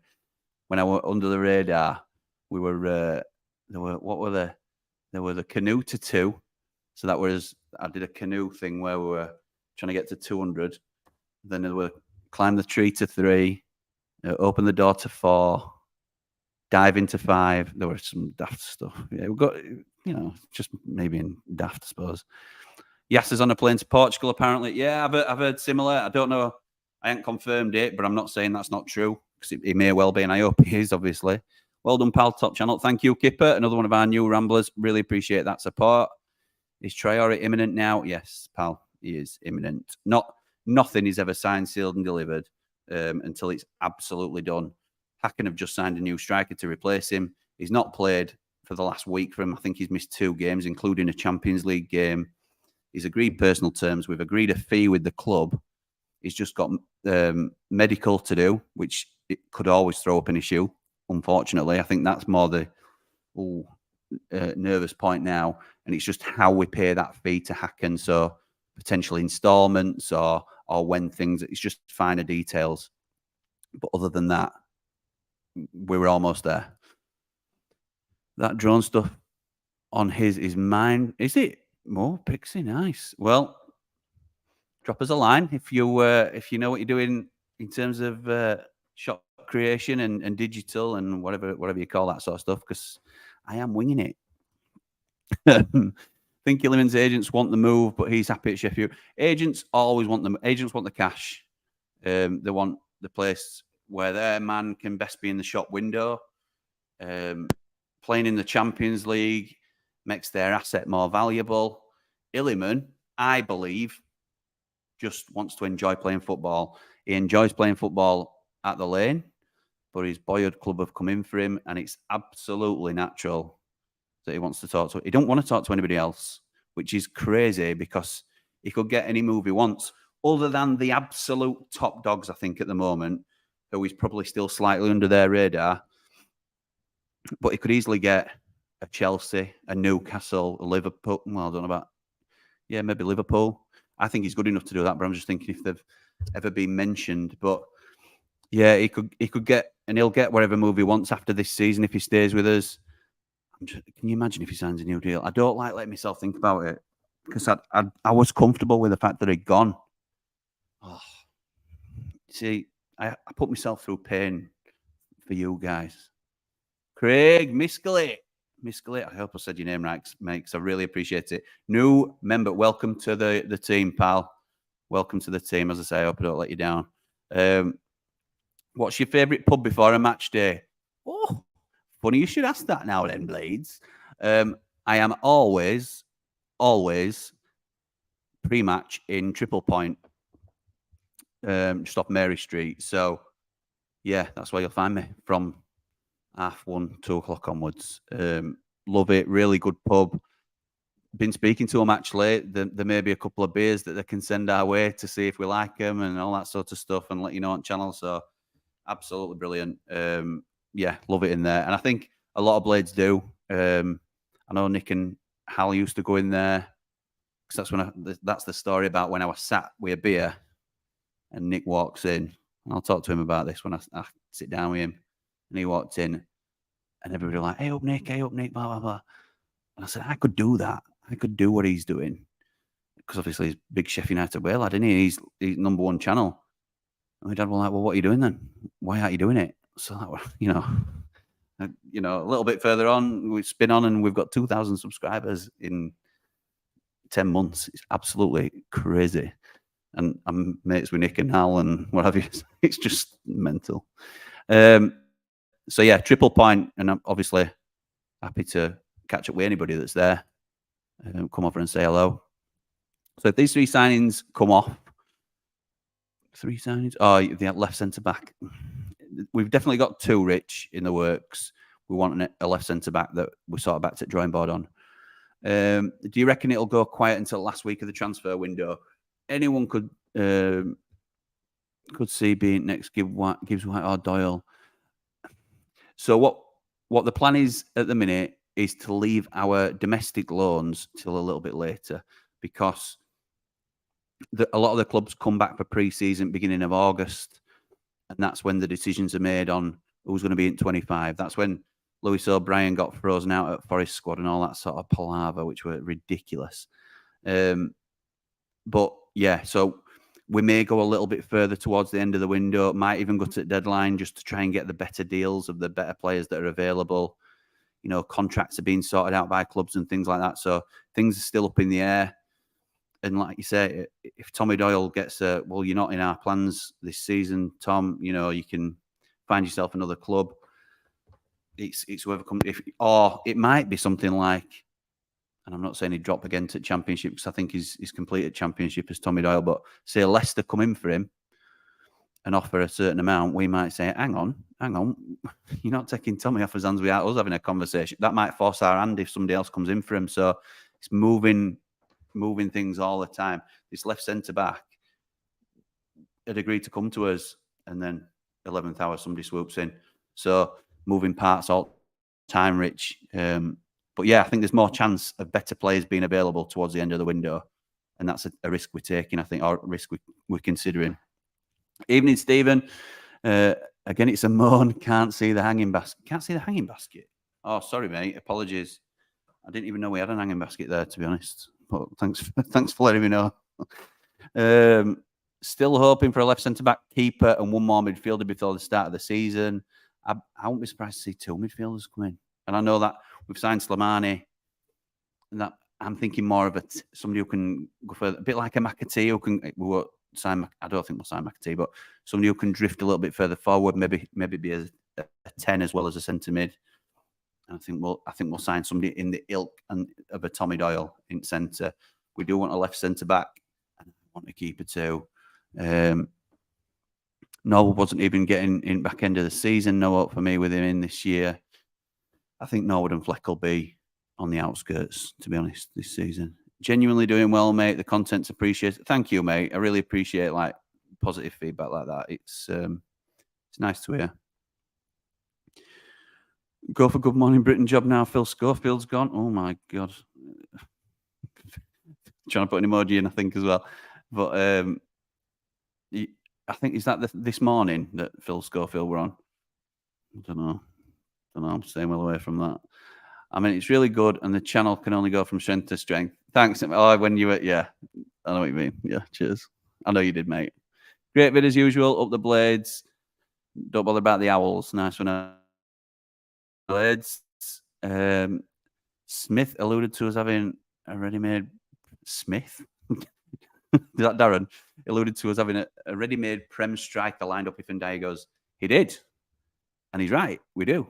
When I went under the radar, we were, there were the canoe to 2. So that was, I did a canoe thing where we were trying to get to 200. Then there were climb the tree to 3, open the door to 4, dive into 5. There was some daft stuff. Yeah, we got, just maybe in daft, I suppose. Yasser's on a plane to Portugal, apparently. Yeah, I've heard similar. I don't know. I haven't confirmed it, but I'm not saying that's not true because it may well be, and I hope he is, obviously. Well done, pal. Top channel. Thank you, Kipper. Another one of our new Ramblers. Really appreciate that support. Is Treyori imminent now? Yes, pal. He is imminent. Nothing is ever signed, sealed, and delivered until it's absolutely done. Hacken have just signed a new striker to replace him. He's not played for the last week for him. I think he's missed 2 games, including a Champions League game. He's agreed personal terms. We've agreed a fee with the club. He's just got medical to do, which it could always throw up an issue, unfortunately. I think that's more the nervous point now. And it's just how we pay that fee to Hacken. So potential installments or when things, it's just finer details. But other than that, we were almost there. That drone stuff on his is mine. Is it? More Pixie, nice. Well, drop us a line if you know what you're doing in terms of shot creation and digital and whatever you call that sort of stuff, because I am winging it. I think Illiman's agents want the move, but he's happy at Sheffield. Agents always want them. Agents want the cash. They want the place where their man can best be in the shop window. Playing in the Champions League makes their asset more valuable. Illiman, I believe, just wants to enjoy playing football. He enjoys playing football at the Lane, but his boyhood club have come in for him, and it's absolutely natural that he wants to talk to. He don't want to talk to anybody else, which is crazy because he could get any move he wants, other than the absolute top dogs, I think, at the moment, who is probably still slightly under their radar. But he could easily get a Chelsea, a Newcastle, a Liverpool. Well, I don't know about... Yeah, maybe Liverpool. I think he's good enough to do that, but I'm just thinking if they've ever been mentioned. But yeah, he could get, and he'll get whatever move he wants after this season if he stays with us. Can you imagine if he signs a new deal? I don't like letting myself think about it because I was comfortable with the fact that he'd gone. Oh, see, I put myself through pain for you guys. Craig Miscally, I hope I said your name right, mate, because I really appreciate it. New member, welcome to the team, pal. Welcome to the team. As I say, I hope I don't let you down. What's your favourite pub before a match day? Oh, funny you should ask that now then, Blades. I am always pre-match in Triple Point, just off Mary Street. So, yeah, that's where you'll find me from 1:30, 2 o'clock onwards. Love it. Really good pub. Been speaking to them, actually. There may be a couple of beers that they can send our way to see if we like them and all that sort of stuff and let you know on channel. So, absolutely brilliant. yeah, love it in there. And I think a lot of blades do. I know Nick and Hal used to go in there because that's the story about when I was sat with a beer and Nick walks in. And I'll talk to him about this when I sit down with him. And he walked in and everybody was like, hey up, Nick, blah, blah, blah. And I said, I could do that. I could do what he's doing. Because obviously he's big Sheffield United way lad, isn't he? He's number one channel. And my dad was like, well, what are you doing then? Why aren't you doing it? So that was, a little bit further on, we spin on and we've got 2,000 subscribers in 10 months. It's absolutely crazy. And I'm mates with Nick and Hal and what have you. It's just mental. So yeah, triple point, and I'm obviously happy to catch up with anybody that's there. Come over and say hello. So if these 3 signings come off, 3 signings, the left centre back. We've definitely got 2, Rich, in the works. We want a left centre back that we're sort of back to drawing board on. Do you reckon it'll go quiet until last week of the transfer window? Anyone could see being next Gibbs White or Doyle. So what the plan is at the minute is to leave our domestic loans till a little bit later, because a lot of the clubs come back for pre-season beginning of August, and that's when the decisions are made on who's going to be in 25. That's when Lewis O'Brien got frozen out at Forest squad and all that sort of palaver, which were ridiculous. But yeah, so we may go a little bit further towards the end of the window, might even go to the deadline just to try and get the better deals of the better players that are available. Contracts are being sorted out by clubs and things like that. So things are still up in the air. And like you say, if Tommy Doyle gets well, you're not in our plans this season, Tom, you can find yourself another club. It's whoever comes, or it might be something like, and I'm not saying he'd drop again to Championship because I think he's completed Championship as Tommy Doyle, but say Leicester come in for him and offer a certain amount, we might say, hang on, you're not taking Tommy off his hands without us having a conversation. That might force our hand if somebody else comes in for him. So it's moving things all the time. This left centre back had agreed to come to us, and then 11th hour somebody swoops in. So moving parts all the time, Rich. But yeah, I think there's more chance of better players being available towards the end of the window, and that's a risk we're taking, I think, or a risk we're considering. Evening, Stephen. Again, it's a moan. Can't see the hanging basket. Can't see the hanging basket. Oh, sorry, mate. Apologies. I didn't even know we had an hanging basket there, to be honest. But thanks for letting me know. Still hoping for a left centre-back, keeper, and 1 more midfielder before the start of the season. I won't be surprised to see 2 midfielders come in. And I know that we've signed Slimani, and that I'm thinking more of somebody who can go further, a bit like a McAtee, who can. We won't sign. I don't think we'll sign McAtee, but somebody who can drift a little bit further forward, maybe be a 10 as well as a centre mid. I think we'll sign somebody in the ilk of a Tommy Doyle in centre. We do want a left centre back, and I want a keeper too. Noel wasn't even getting in back end of the season. No hope for me with him in this year. I think Norwood and Fleck will be on the outskirts, to be honest, this season. Genuinely doing well, mate. The content's appreciated. Thank you, mate. I really appreciate positive feedback like that. It's nice to hear. Go for Good Morning Britain job now. Phil Schofield's gone. Oh my God. Trying to put an emoji in, I think, as well. But I think, is that this morning that Phil Schofield were on? I don't know. I'm staying well away from that. I mean, it's really good, and the channel can only go from strength to strength. Thanks. When you were, yeah, I know what you mean. Yeah, cheers. I know you did, mate. Great vid as usual. Up the blades. Don't bother about the owls. Nice one. Blades. Smith alluded to us having a ready-made Smith. Is that Darren? Alluded to us having a ready-made Prem striker lined up if Ndiaye goes. He did. And he's right. We do.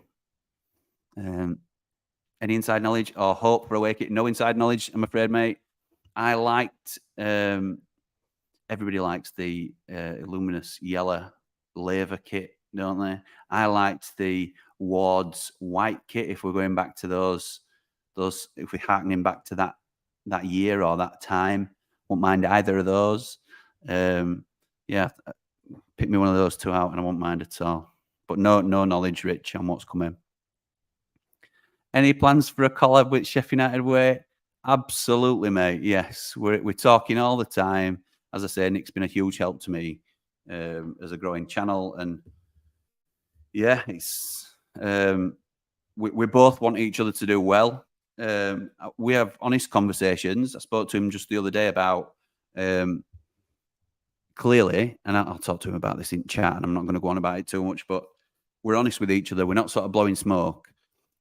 Any inside knowledge or hope for Awake? No inside knowledge, I'm afraid, mate. I liked... everybody likes the Illuminous yellow laver kit, don't they? I liked the Ward's white kit, if we're going back to those if we're harkening back to that year or that time. Won't mind either of those. Yeah, pick me one of those 2 out and I won't mind at all. but no knowledge rich on what's coming. Any plans for a collab with Sheffield United way? Absolutely, mate. Yes, we're talking all the time. As I say, Nick's been a huge help to me as a growing channel, and yeah, it's we both want each other to do well. We have honest conversations. I spoke to him just the other day about clearly, and I'll talk to him about this in chat, and I'm not going to go on about it too much, but we're honest with each other. We're not sort of blowing smoke.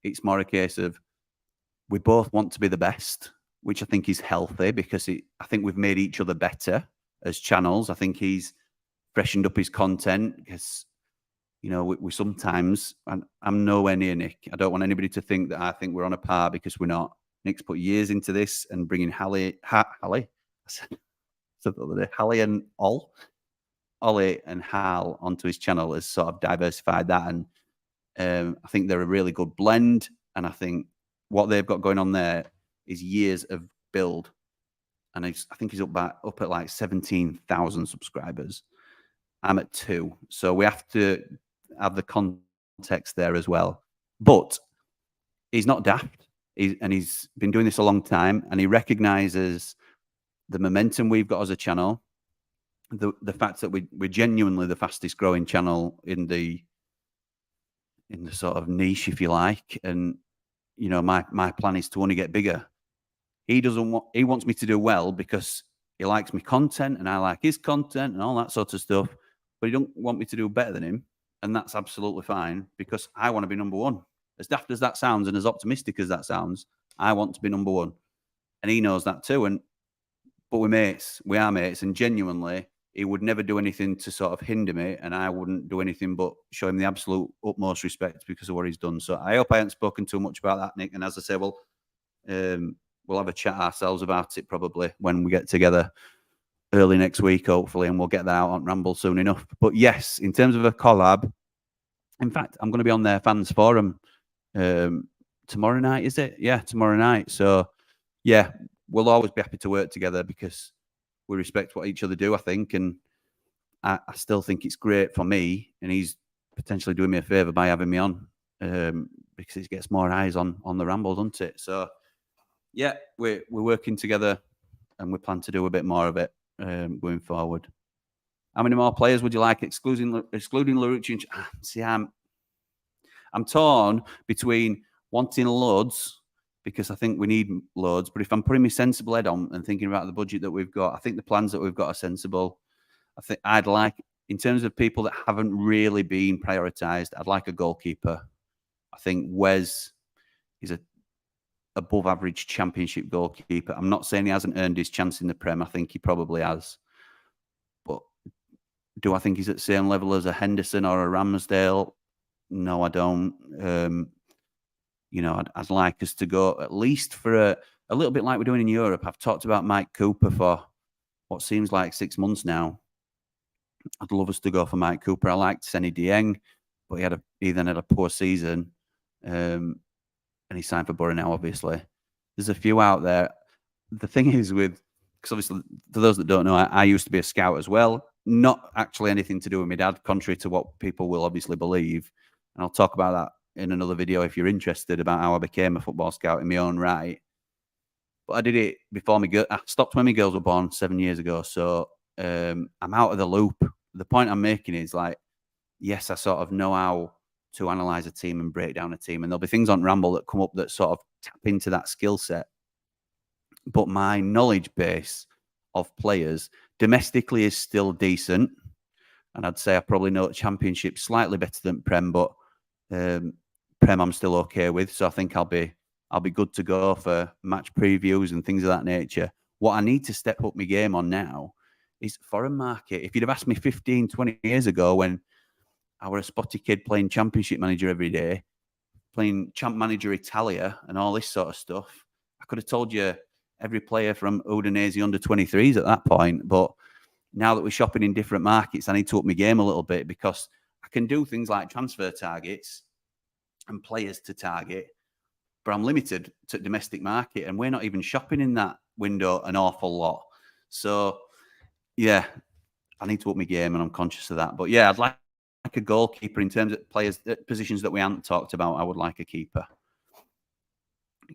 It's more a case of we both want to be the best, which I think is healthy because I think we've made each other better as channels. I think he's freshened up his content because, you know, we sometimes, and I'm nowhere near Nick. I don't want anybody to think that I think we're on a par because we're not. Nick's put years into this and bringing Hallie and Ollie and Hal onto his channel has sort of diversified that. And I think they're a really good blend. And I think what they've got going on there is years of build. And I think he's up at like 17,000 subscribers. I'm at 2. So we have to have the context there as well. But he's not daft. He's been doing this a long time, and he recognizes the momentum we've got as a channel, the fact that we're genuinely the fastest growing channel in the sort of niche, if you like. And, you know, my plan is to only get bigger. He wants me to do well because he likes my content and I like his content and all that sort of stuff. But he don't want me to do better than him. And that's absolutely fine because I want to be number one. As daft as that sounds and as optimistic as that sounds, I want to be number one. And he knows that too. But we're mates. We are mates. And genuinely, he would never do anything to sort of hinder me. And I wouldn't do anything but show him the absolute utmost respect because of what he's done. So I hope I haven't spoken too much about that, Nick. And as I say, we'll have a chat ourselves about it probably when we get together early next week, hopefully, and we'll get that out on Ramble soon enough. But yes, in terms of a collab, in fact, I'm going to be on their fans forum tomorrow night, is it? Yeah, tomorrow night. So yeah, we'll always be happy to work together because we respect what each other do, I think. And I still think it's great for me, and he's potentially doing me a favour by having me on because it gets more eyes on the Ramble, doesn't it? So yeah, we're working together, and we plan to do a bit more of it going forward. How many more players would you like, excluding Larouche? See, I'm torn between wanting loads because I think we need loads. But if I'm putting my sensible head on and thinking about the budget that we've got, I think the plans that we've got are sensible. I think I'd like, in terms of people that haven't really been prioritised, I'd like a goalkeeper. I think Wes is a above average championship goalkeeper. I'm not saying he hasn't earned his chance in the Prem. I think he probably has. But do I think he's at the same level as a Henderson or a Ramsdale? No, I don't. You know, I'd like us to go at least for a little bit like we're doing in Europe. I've talked about Mike Cooper for what seems like 6 months now. I'd love us to go for Mike Cooper. I liked Senny Dieng, but he then had a poor season. And he signed for Borough now, obviously. There's a few out there. The thing is because obviously, for those that don't know, I used to be a scout as well. Not actually anything to do with my dad, contrary to what people will obviously believe. And I'll talk about that in another video if you're interested about how I became a football scout in my own right. But I did it before I stopped when my girls were born 7 years ago. So I'm out of the loop. The point I'm making is like, yes, I sort of know how to analyze a team and break down a team. And there'll be things on Ramble that come up that sort of tap into that skill set. But my knowledge base of players domestically is still decent. And I'd say I probably know Championship slightly better than Prem, but Prem I'm still okay with. So I think I'll be good to go for match previews and things of that nature. What I need to step up my game on now is foreign market. If you'd have asked me 15, 20 years ago when I was a spotty kid playing Championship Manager every day, playing Champ Manager Italia and all this sort of stuff, I could have told you every player from Udinese under 23s at that point. But now that we're shopping in different markets, I need to up my game a little bit because I can do things like transfer targets and players to target, but I'm limited to domestic market, and we're not even shopping in that window an awful lot. So, yeah, I need to up my game, and I'm conscious of that. But yeah, I'd like a goalkeeper in terms of players, positions that we haven't talked about. I would like a keeper.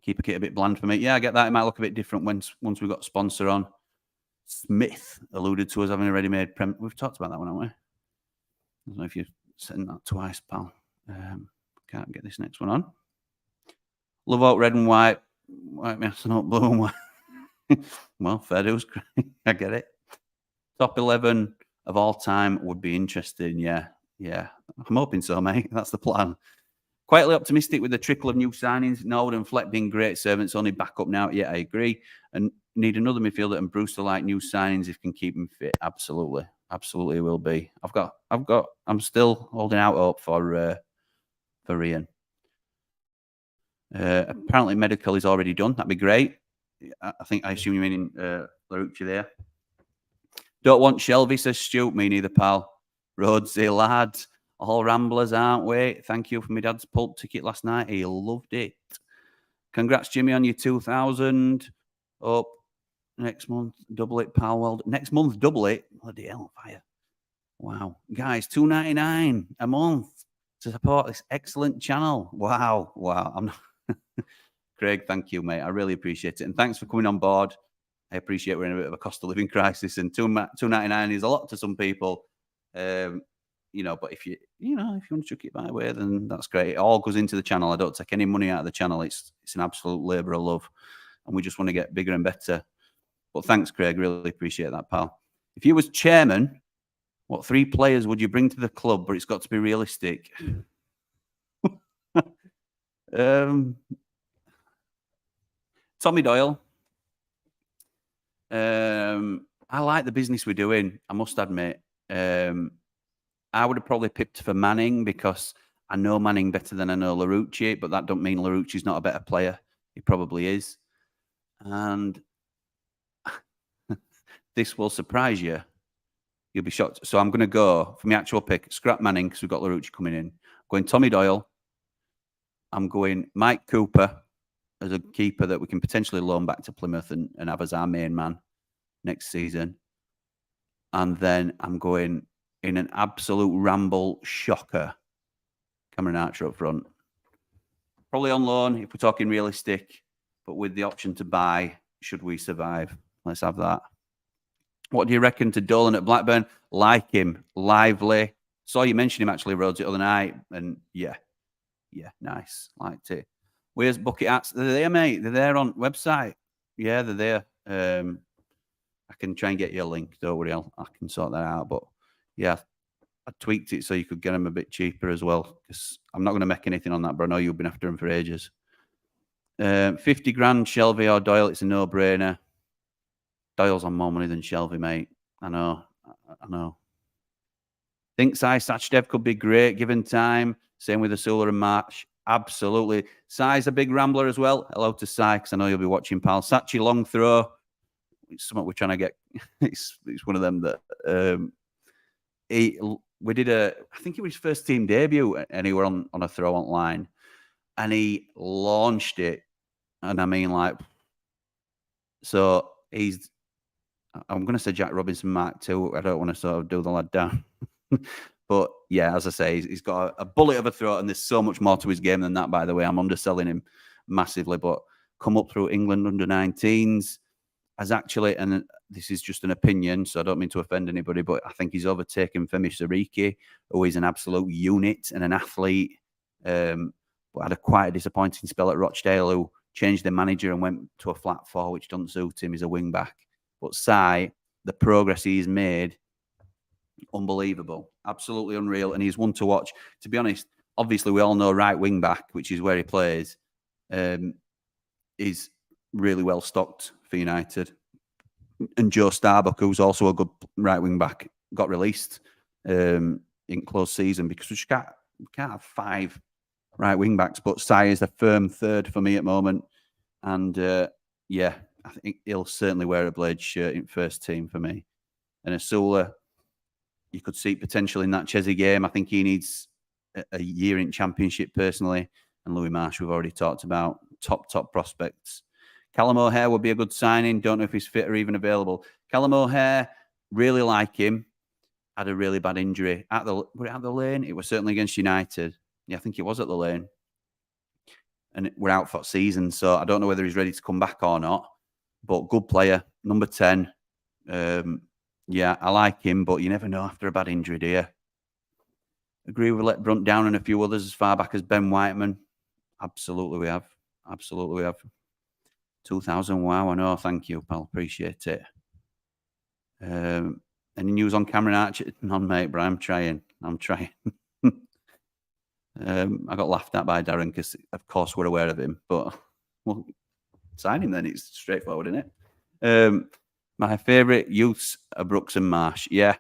Keeper kit a bit bland for me. Yeah, I get that. It might look a bit different once we've got a sponsor on. Smith alluded to us having a ready-made prem. We've talked about that one, haven't we? I don't know if you've said that twice, pal. Can't get this next one on. Love out red and white. White messing up blue and white. Well, fair dues. I get it. Top 11 of all time would be interesting. Yeah. I'm hoping so, mate. That's the plan. Quietly optimistic with the trickle of new signings. Norwood and Fleck being great servants, only back up now. Yeah, I agree. And need another midfielder and Brewster like new signings if can keep him fit. Absolutely will be. I'm still holding out hope for Ian. Apparently medical is already done. That'd be great. I assume you mean Larouche there. Don't want Shelvey, says Stu. Me neither, pal. Rhodesy, lad. All Ramblers, aren't we? Thank you for my dad's pulp ticket last night. He loved it. Congrats, Jimmy, on your 2,000. Up next month. Double it, pal. Well, next month, double it. Bloody hell, fire. Wow. Guys, $2.99 a month to support this excellent channel. Wow. I'm not... Craig, thank you, mate. I really appreciate it. And thanks for coming on board. I appreciate we're in a bit of a cost of living crisis, and $2.99 is a lot to some people. But if you want to chuck it my way, then that's great. It all goes into the channel. I don't take any money out of the channel. It's an absolute labour of love, and we just want to get bigger and better. But thanks, Craig. Really appreciate that, pal. If you was chairman, what 3 players would you bring to the club? But it's got to be realistic. Tommy Doyle. I like the business we're doing, I must admit. I would have probably picked for Manning because I know Manning better than I know Larouche, but that don't mean Larouche's not a better player. He probably is. And this will surprise you. You'll be shocked. So I'm going to go for my actual pick. Scrap Manning because we've got Larouche coming in. Going Tommy Doyle. I'm going Mike Cooper as a keeper that we can potentially loan back to Plymouth and have as our main man next season. And then I'm going in an absolute Ramble shocker, Cameron Archer up front. Probably on loan if we're talking realistic, but with the option to buy should we survive. Let's have that. What do you reckon to Dolan at Blackburn? Like him, lively. Saw you mention him actually, Rhodes, the other night, and yeah, nice. Liked it. Where's Bucket Hats? They're there, mate. They're there on website. Yeah, they're there. I can try and get you a link. Don't worry, I can sort that out. But yeah, I tweaked it so you could get them a bit cheaper as well. Because I'm not going to make anything on that, but I know you've been after them for ages. 50 grand, Shelvey or Doyle. It's a no-brainer. Doyle's on more money than Shelvey, mate. I know. Think Sai Sachdev could be great given time. Same with Asula and March. Absolutely. Sai's a big Rambler as well. Hello to Sai, because I know you'll be watching, pal. Sachi long throw. It's something we're trying to get. It's one of them that we did I think it was his first team debut, and he were on a throw online, and he launched it, and I mean, like, so I'm going to say Jack Robinson Mark II. I don't want to sort of do the lad down. But yeah, as I say, he's got a bullet of a throw, and there's so much more to his game than that, by the way. I'm underselling him massively, but come up through England under-19s has actually, and this is just an opinion, so I don't mean to offend anybody, but I think he's overtaken Femi Sariki, who is an absolute unit and an athlete, but had quite a disappointing spell at Rochdale, who changed the manager and went to a flat 4, which doesn't suit him. He's a wing-back. But Sai, the progress he's made, unbelievable, absolutely unreal, and he's one to watch. To be honest, obviously we all know right wing back, which is where he plays, is really well stocked for United. And Joe Starbuck, who's also a good right wing back, got released in close season because we just can't have 5 right wing backs. But Sai is a firm 3rd for me at the moment, and yeah, I think he'll certainly wear a Blade shirt in first team for me. And Asula, you could see potential in that Chelsea game. I think he needs a year in Championship personally. And Louis Marsh, we've already talked about. Top prospects. Callum O'Hare would be a good signing. Don't know if he's fit or even available. Callum O'Hare, really like him. had a really bad injury at the Lane. It was certainly against United. Yeah, I think it was at the Lane, and we're out for season. So I don't know whether he's ready to come back or not. But good player, number 10. Yeah, I like him, but you never know after a bad injury, do you? Agree with Let Brunt down and a few others as far back as Ben Whiteman. Absolutely, we have. Absolutely, we have. 2000, wow, I know. Thank you, pal. Appreciate it. Any news on Cameron Archer? None, mate, but I'm trying. I got laughed at by Darren because, of course, we're aware of him. But, well, sign him then. It's straightforward, isn't it? My favourite youths are Brooks and Marsh. Yeah,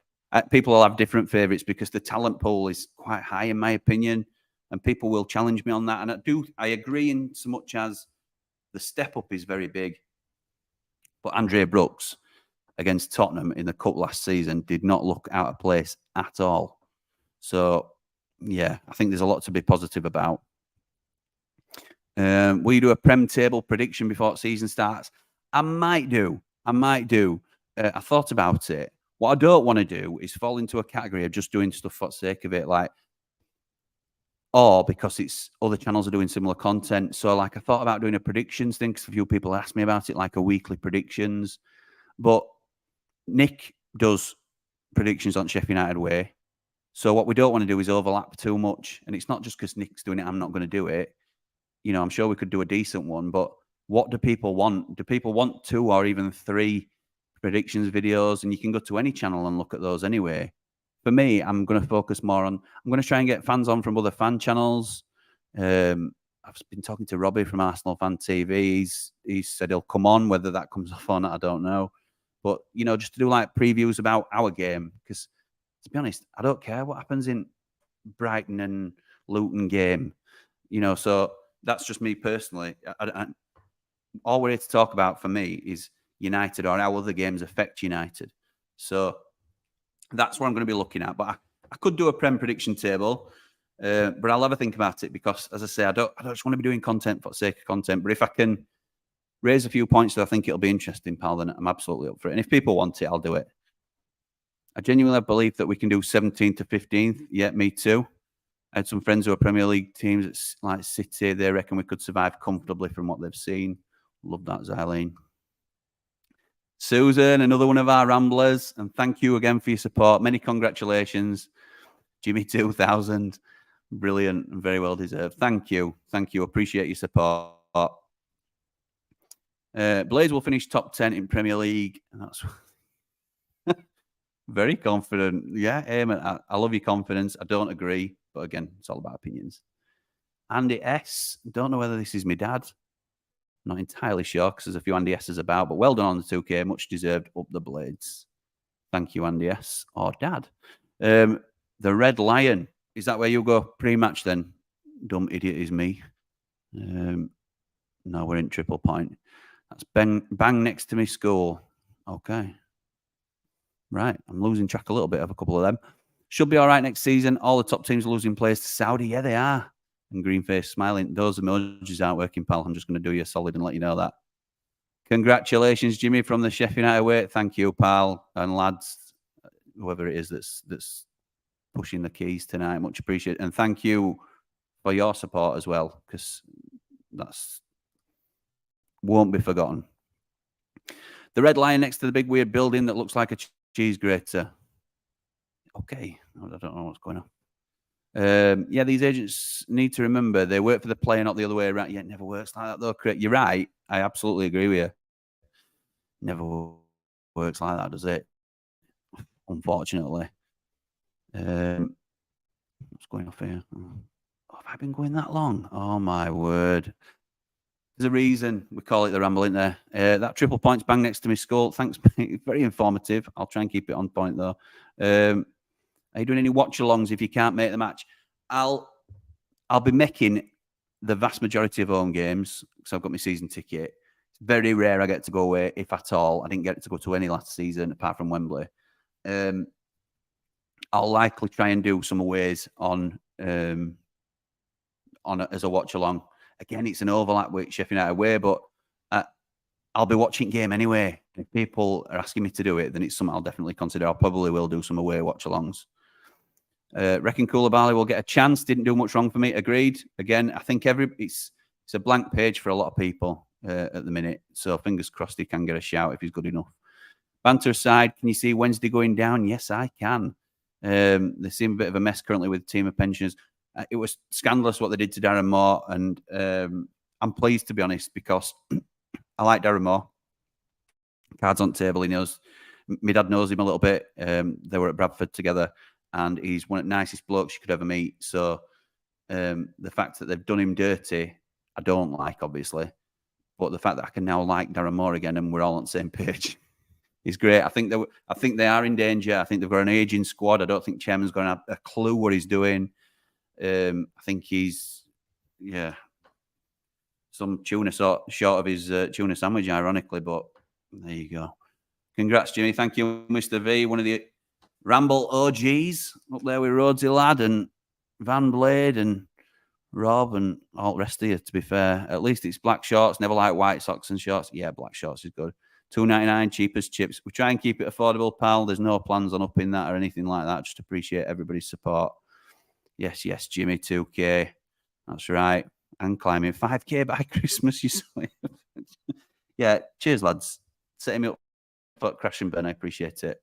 people will have different favourites because the talent pool is quite high, in my opinion, and people will challenge me on that. And I agree in so much as the step up is very big. But Andre Brooks against Tottenham in the cup last season did not look out of place at all. So, yeah, I think there's a lot to be positive about. Will you do a Prem table prediction before the season starts? I might do. I thought about it. What I don't want to do is fall into a category of just doing stuff for the sake of it, or because it's other channels are doing similar content. So, I thought about doing a predictions thing because a few people asked me about it, like a weekly predictions. But Nick does predictions on Sheffield United way. So what we don't want to do is overlap too much. And it's not just because Nick's doing it, I'm not going to do it. You know, I'm sure we could do a decent one, but what do people want? Do people want 2 or even 3 predictions videos? And you can go to any channel and look at those anyway. For me, I'm going to focus more on, I'm going to try and get fans on from other fan channels. I've been talking to Robbie from Arsenal Fan TV. He said he'll come on, whether that comes off or not, I don't know. But, you know, just to do previews about our game, because to be honest, I don't care what happens in Brighton and Luton game, you know, so that's just me personally. All we're here to talk about for me is United or how other games affect United. So that's what I'm going to be looking at. But I could do a Prem prediction table, but I'll have a think about it because, as I say, I don't just want to be doing content for the sake of content. But if I can raise a few points that I think it'll be interesting, pal, then I'm absolutely up for it. And if people want it, I'll do it. I genuinely believe that we can do 17th to 15th. Yeah, me too. I had some friends who are Premier League teams like City. They reckon we could survive comfortably from what they've seen. Love that, Zylene. Susan, another one of our ramblers. And thank you again for your support. Many congratulations. Jimmy 2000. Brilliant and very well deserved. Thank you. Thank you. Appreciate your support. Blaze will finish top 10 in Premier League. That's very confident. Yeah, Eamon, I love your confidence. I don't agree, but again, it's all about opinions. Andy S. Don't know whether this is my dad. Not entirely sure because there's a few Andy S's about, but well done on the 2K. Much deserved. Up the Blades. Thank you, Andy S. Or Dad. The Red Lion. Is that where you go pre-match then? Dumb idiot is me. No, we're in Triple Point. That's bang next to me school. Okay. Right. I'm losing track a little bit of a couple of them. Should be all right next season. All the top teams are losing players to Saudi. Yeah, they are. And Greenface smiling. Those emojis aren't working, pal. I'm just going to do you a solid and let you know that. Congratulations, Jimmy, from the Sheffield United way. Thank you, pal. And lads, whoever it is that's pushing the keys tonight. Much appreciated. And thank you for your support as well, because that's won't be forgotten. The Red Lion next to the big weird building that looks like a cheese grater. Okay. I don't know what's going on. Yeah, these agents need to remember they work for the player, not the other way around. Yeah, it never works like that, though. You're right. I absolutely agree with you. Never works like that, does it? Unfortunately. What's going off here? Oh, have I been going that long? Oh, my word. There's a reason we call it the Ramble, isn't there? That Triple Point's bang next to my skull. Thanks. Very informative. I'll try and keep it on point, though. Are you doing any watch-alongs if you can't make the match? I'll be making the vast majority of home games because I've got my season ticket. It's very rare I get to go away, if at all. I didn't get to go to any last season apart from Wembley. I'll likely try and do some aways on as a watch-along. Again, it's an overlap with Sheffield United away, but I'll be watching game anyway. If people are asking me to do it, then it's something I'll definitely consider. I probably will do some away watch-alongs. Reckon Koulibaly will get a chance. Didn't do much wrong for me. Agreed. Again, I think it's a blank page for a lot of people at the minute. So fingers crossed he can get a shout if he's good enough. Banter aside, can you see Wednesday going down? Yes, I can. They seem a bit of a mess currently with the team of pensioners. It was scandalous what they did to Darren Moore, and I'm pleased, to be honest, because I like Darren Moore. Cards on the table, he knows. My dad knows him a little bit. They were at Bradford together, and he's one of the nicest blokes you could ever meet. So the fact that they've done him dirty, I don't like, obviously. But the fact that I can now like Darren Moore again and we're all on the same page is great. I think they are in danger. I think they've got an aging squad. I don't think Chairman's going to have a clue what he's doing. I think he's, some tuna short of his tuna sandwich, ironically, but there you go. Congrats, Jimmy. Thank you, Mr. V, one of the Ramble OGs up there with Rhodesy Lad and Van Blade and Rob and all the rest of you, to be fair. At least it's black shorts. Never like white socks and shorts. Yeah, black shorts is good. $2.99, cheap as chips. We try and keep it affordable, pal. There's no plans on upping that or anything like that. Just appreciate everybody's support. Yes, Jimmy, 2K. That's right. And climbing 5K by Christmas, you saw it. Yeah, cheers, lads. Setting me up for Crash and Burn. I appreciate it.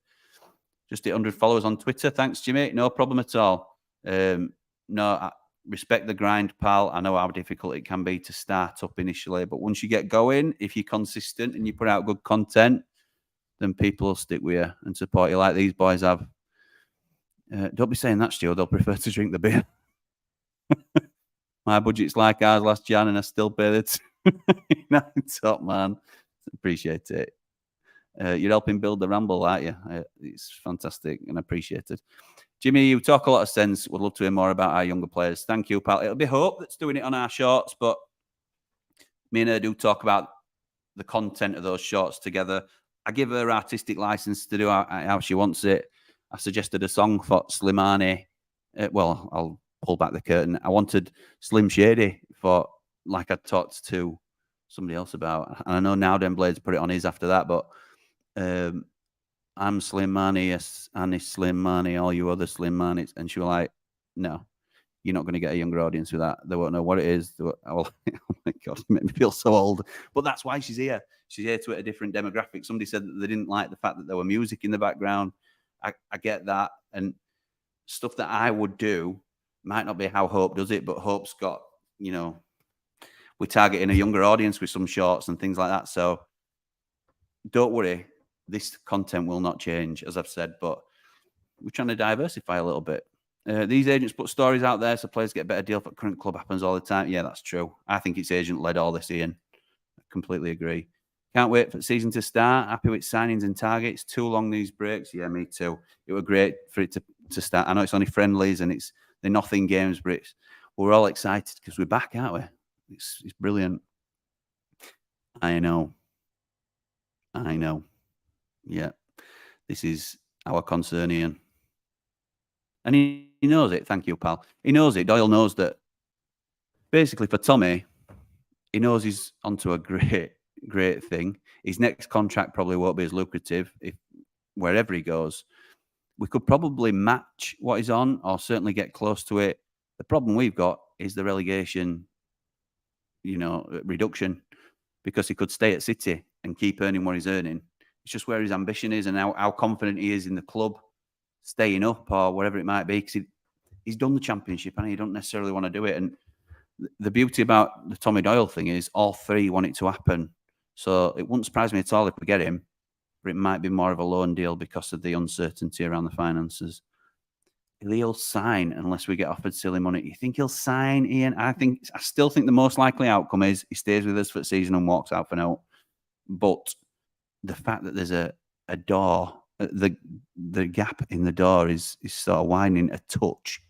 Just 800 followers on Twitter. Thanks, Jimmy. No problem at all. No, I respect the grind, pal. I know how difficult it can be to start up initially, but once you get going, if you're consistent and you put out good content, then people will stick with you and support you like these boys have. Don't be saying that, Stu. They'll prefer to drink the beer. My budget's like ours last Jan, and I still pay it. Top man. Appreciate it. You're helping build the Ramble, aren't you? It's fantastic and appreciated. Jimmy, you talk a lot of sense. Would love to hear more about our younger players. Thank you, pal. It'll be Hope that's doing it on our shorts, but me and her do talk about the content of those shorts together. I give her artistic license to do how she wants it. I suggested a song for Slimani. Well, I'll pull back the curtain. I wanted Slim Shady for, like I talked to somebody else about. And I know Now Dem Blades put it on his after that, but I'm Slim Manny, yes, Annie Slim Manny, all you other Slim Mannies. And she was like, no, you're not going to get a younger audience with that. They won't know what it is. Oh my God, it made me feel so old. But that's why she's here. She's here to hit a different demographic. Somebody said that they didn't like the fact that there were music in the background. I get that. And stuff that I would do might not be how Hope does it, but Hope's got, we're targeting a younger audience with some shorts and things like that. So don't worry. This content will not change, as I've said, but we're trying to diversify a little bit. These agents put stories out there so players get a better deal for current club. Happens all the time. Yeah, that's true. I think it's agent-led, all this, Ian. I completely agree. Can't wait for the season to start. Happy with signings and targets. Too long, these breaks. Yeah, me too. It was great for it to start. I know it's only friendlies and they're nothing games, but we're all excited because we're back, aren't we? It's brilliant. I know. Yeah, this is our concern, Ian. And he knows it. Thank you, pal. He knows it. Doyle knows that. Basically, for Tommy, he knows he's onto a great thing. His next contract probably won't be as lucrative if wherever he goes. We could probably match what he's on or certainly get close to it. The problem we've got is the relegation, reduction, because he could stay at City and keep earning what he's earning. It's just where his ambition is and how confident he is in the club staying up or whatever it might be. Because he's done the Championship and he don't necessarily want to do it. And the beauty about the Tommy Doyle thing is all three want it to happen. So it wouldn't surprise me at all if we get him, but it might be more of a loan deal because of the uncertainty around the finances. He'll sign unless we get offered silly money. You think he'll sign, Ian? I still think the most likely outcome is he stays with us for the season and walks out for now. But the fact that there's a door, the gap in the door is sort of widening a touch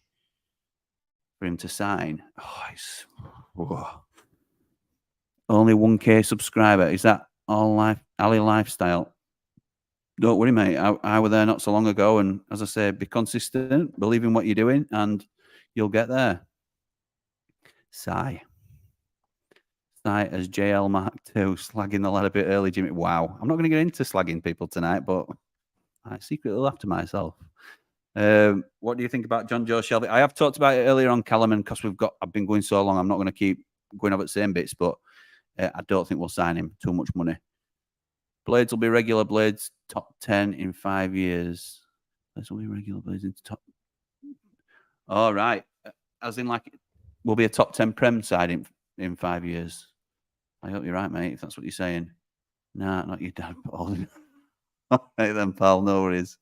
for him to sign. Only 1K subscriber. Is that all life? Ali lifestyle? Don't worry, mate. I were there not so long ago, and as I say, be consistent, believe in what you're doing, and you'll get there. Sigh site as JL Mark II, slagging the lad a bit early, Jimmy. Wow. I'm not going to get into slagging people tonight, but I secretly laughed to myself. What do you think about John Joe Shelvey? I have talked about it earlier on Callum, and because I've been going so long, I'm not going to keep going over the same bits, but I don't think we'll sign him. Too much money. Blades will be regular Blades, top 10 in 5 years. Blades will be regular Blades into top. All right. As in, like, we'll be a top 10 Prem side in 5 years. I hope you're right, mate, if that's what you're saying. Nah, not your dad, Paul. All right then, pal. No worries.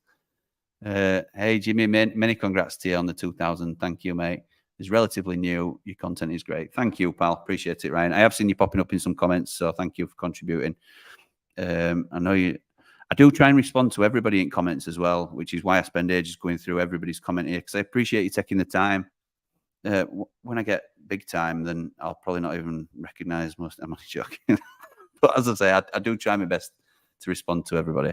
Hey, Jimmy, many congrats to you on the 2000. Thank you, mate. It's relatively new. Your content is great. Thank you, pal. Appreciate it, Ryan. I have seen you popping up in some comments, so thank you for contributing. I know you. I do try and respond to everybody in comments as well, which is why I spend ages going through everybody's comment here, because I appreciate you taking the time. When I get big time, then I'll probably not even recognise most. I'm not joking. But as I say, I do try my best to respond to everybody.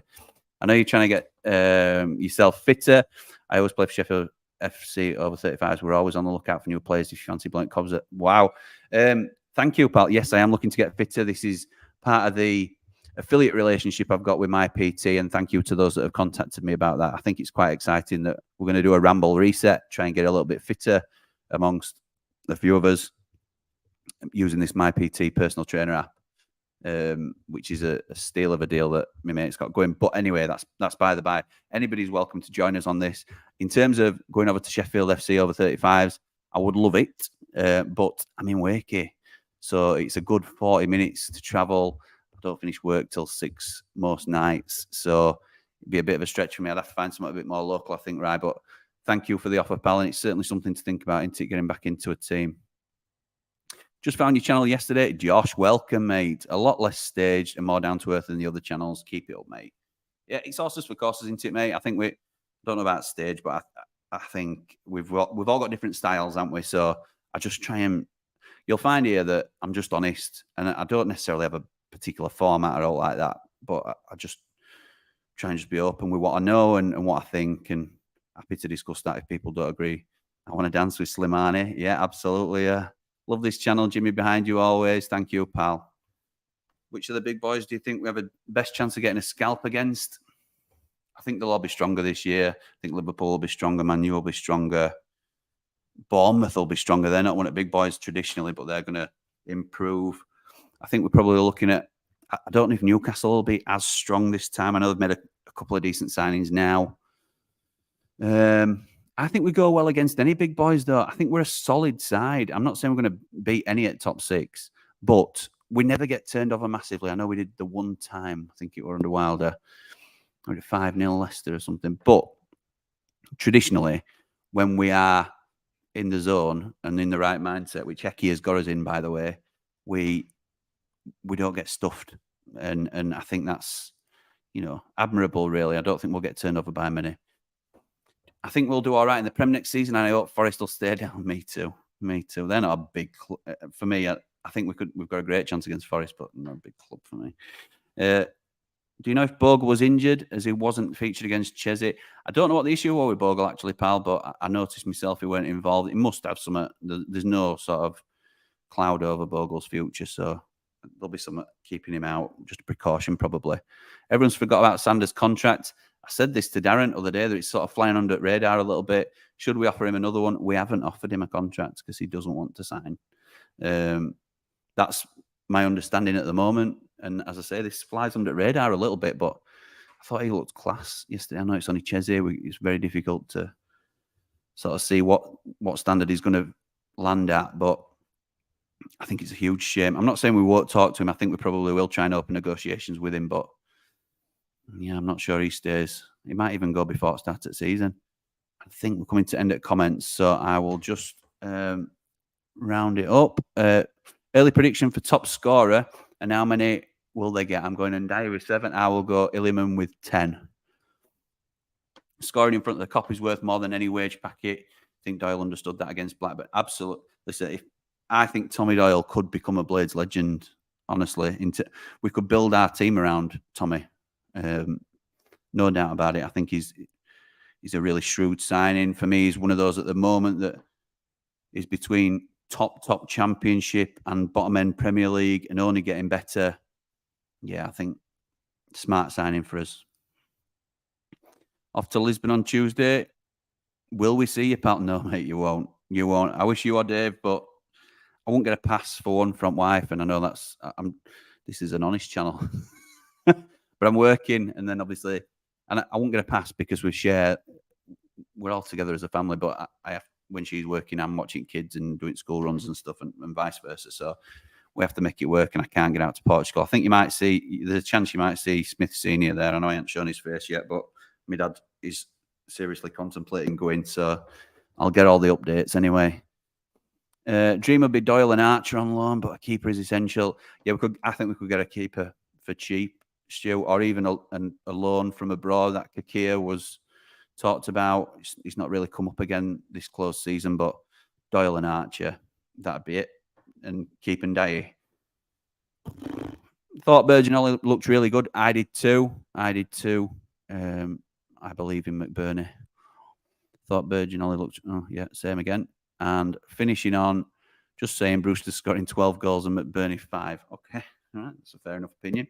I know you're trying to get yourself fitter. I always play for Sheffield FC over 35s. We're always on the lookout for new players if you fancy blank cobs. Wow. Thank you, pal. Yes, I am looking to get fitter. This is part of the affiliate relationship I've got with my PT, and thank you to those that have contacted me about that. I think it's quite exciting that we're going to do a Ramble reset, try and get a little bit fitter amongst a few of us using this My PT personal trainer app. Which is a steal of a deal that my mate's got going. But anyway, that's by the by. Anybody's welcome to join us on this. In terms of going over to Sheffield FC over 35s, I would love it, but I'm in Wakey, so it's a good 40 minutes to travel. I don't finish work till 6 most nights, so it'd be a bit of a stretch for me. I'd have to find something a bit more local, I think, right? But thank you for the offer, pal, and it's certainly something to think about, isn't it, getting back into a team. Just found your channel yesterday. Josh, welcome, mate. A lot less staged and more down to earth than the other channels. Keep it up, mate. Yeah, it's horses for courses, isn't it, mate? I think I don't know about stage, but I think we've all got different styles, haven't we? So I just try and, you'll find here that I'm just honest, and I don't necessarily have a particular format or all like that, but I just try and just be open with what I know and what I think, and happy to discuss that if people don't agree. I want to dance with Slimani. Yeah, absolutely. Yeah. Love this channel, Jimmy, behind you always. Thank you, pal. Which of the big boys do you think we have a best chance of getting a scalp against? I think they'll all be stronger this year. I think Liverpool will be stronger. Man U will be stronger. Bournemouth will be stronger. They're not one of the big boys traditionally, but they're going to improve. I think we're probably looking at, I don't know if Newcastle will be as strong this time. I know they've made a couple of decent signings now. I think we go well against any big boys, though. I think we're a solid side. I'm not saying we're going to beat any at top 6, but we never get turned over massively. I know we did the one time, I think it were under Wilder, or 5-0 Leicester or something. But traditionally, when we are in the zone and in the right mindset, which Eki has got us in, by the way, we don't get stuffed. And I think that's, admirable, really. I don't think we'll get turned over by many. I think we'll do all right in the Prem next season, and I hope Forest will stay down. Me too. They're not a big club. For me, I think we've got a great chance against Forest, but not a big club for me. Do you know if Bogle was injured, as he wasn't featured against Chesney? I don't know what the issue was with Bogle, actually, pal, but I noticed myself he weren't involved. He must have some. There's no sort of cloud over Bogle's future, so there'll be some keeping him out. Just a precaution, probably. Everyone's forgot about Sanders' contract. I said this to Darren the other day, that it's sort of flying under the radar a little bit. Should we offer him another one? We haven't offered him a contract because he doesn't want to sign. That's my understanding at the moment. And as I say, this flies under the radar a little bit, but I thought he looked class yesterday. I know it's only Chesney. It's very difficult to sort of see what standard he's going to land at, but I think it's a huge shame. I'm not saying we won't talk to him. I think we probably will try and open negotiations with him, but yeah, I'm not sure he stays. He might even go before it starts the season. I think we're coming to end at comments, so I will just round it up. Early prediction for top scorer, and how many will they get? I'm going Ndiaye with 7. I will go Illiman with 10. Scoring in front of the cop is worth more than any wage packet. I think Doyle understood that against Blackburn. Absolutely. Listen, I think Tommy Doyle could become a Blades legend, honestly. We could build our team around Tommy. No doubt about it. I think he's a really shrewd signing. For me, he's one of those at the moment that is between top Championship and bottom end Premier League and only getting better. Yeah, I think smart signing for us. Off to Lisbon on Tuesday. Will we see you, pal? No, mate, you won't. You won't. I wish you were, Dave, but I won't get a pass for one from wife, and I know this is an honest channel. But I'm working, and then obviously, and I won't get a pass because we're all together as a family, but I have, when she's working, I'm watching kids and doing school runs and stuff, and vice versa. So we have to make it work, and I can't get out to Portugal. I think there's a chance you might see Smith Senior there. I know I haven't shown his face yet, but my dad is seriously contemplating going, so I'll get all the updates anyway. Dream would be Doyle and Archer on loan, but a keeper is essential. Yeah, I think we could get a keeper for cheap, Stu, or even a loan from abroad. That Kakir was talked about. He's not really come up again this close season, but Doyle and Archer, that'd be it. And keep Ndiaye. Thought Burginelli looked really good. I did too. I believe in McBurney. Thought Burginelli looked, same again. And finishing on, just saying Brewster scoring 12 goals and McBurney 5. Okay, all right, that's a fair enough opinion.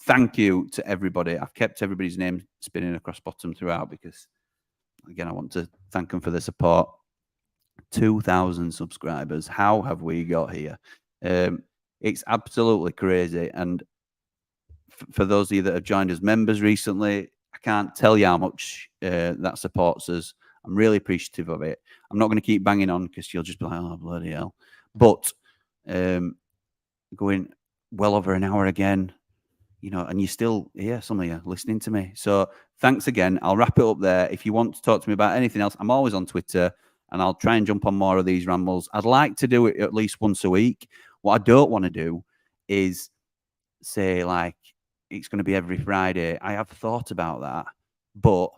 Thank you to everybody. I've kept everybody's name spinning across bottom throughout because, again, I want to thank them for the support. 2,000 subscribers. How have we got here? It's absolutely crazy. And for those of you that have joined as members recently, I can't tell you how much that supports us. I'm really appreciative of it. I'm not going to keep banging on because you'll just be like, oh, bloody hell. But going well over an hour again, and you're still here, some of you listening to me. So thanks again. I'll wrap it up there. If you want to talk to me about anything else, I'm always on Twitter, and I'll try and jump on more of these rambles. I'd like to do it at least once a week. What I don't want to do is say, like, it's going to be every Friday. I have thought about that, but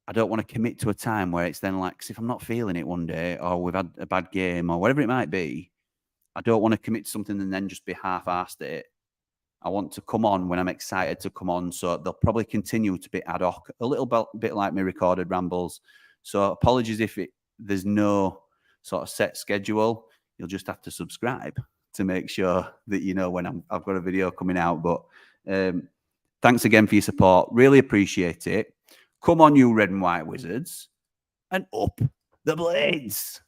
I don't want to commit to a time where it's then like, 'cause if I'm not feeling it one day, or we've had a bad game, or whatever it might be, I don't want to commit to something and then just be half-assed at it. I want to come on when I'm excited to come on. So they'll probably continue to be ad hoc, a little bit like my recorded rambles. So apologies if there's no sort of set schedule. You'll just have to subscribe to make sure that you know when I've got a video coming out. But thanks again for your support. Really appreciate it. Come on, you red and white wizards, and up the blades.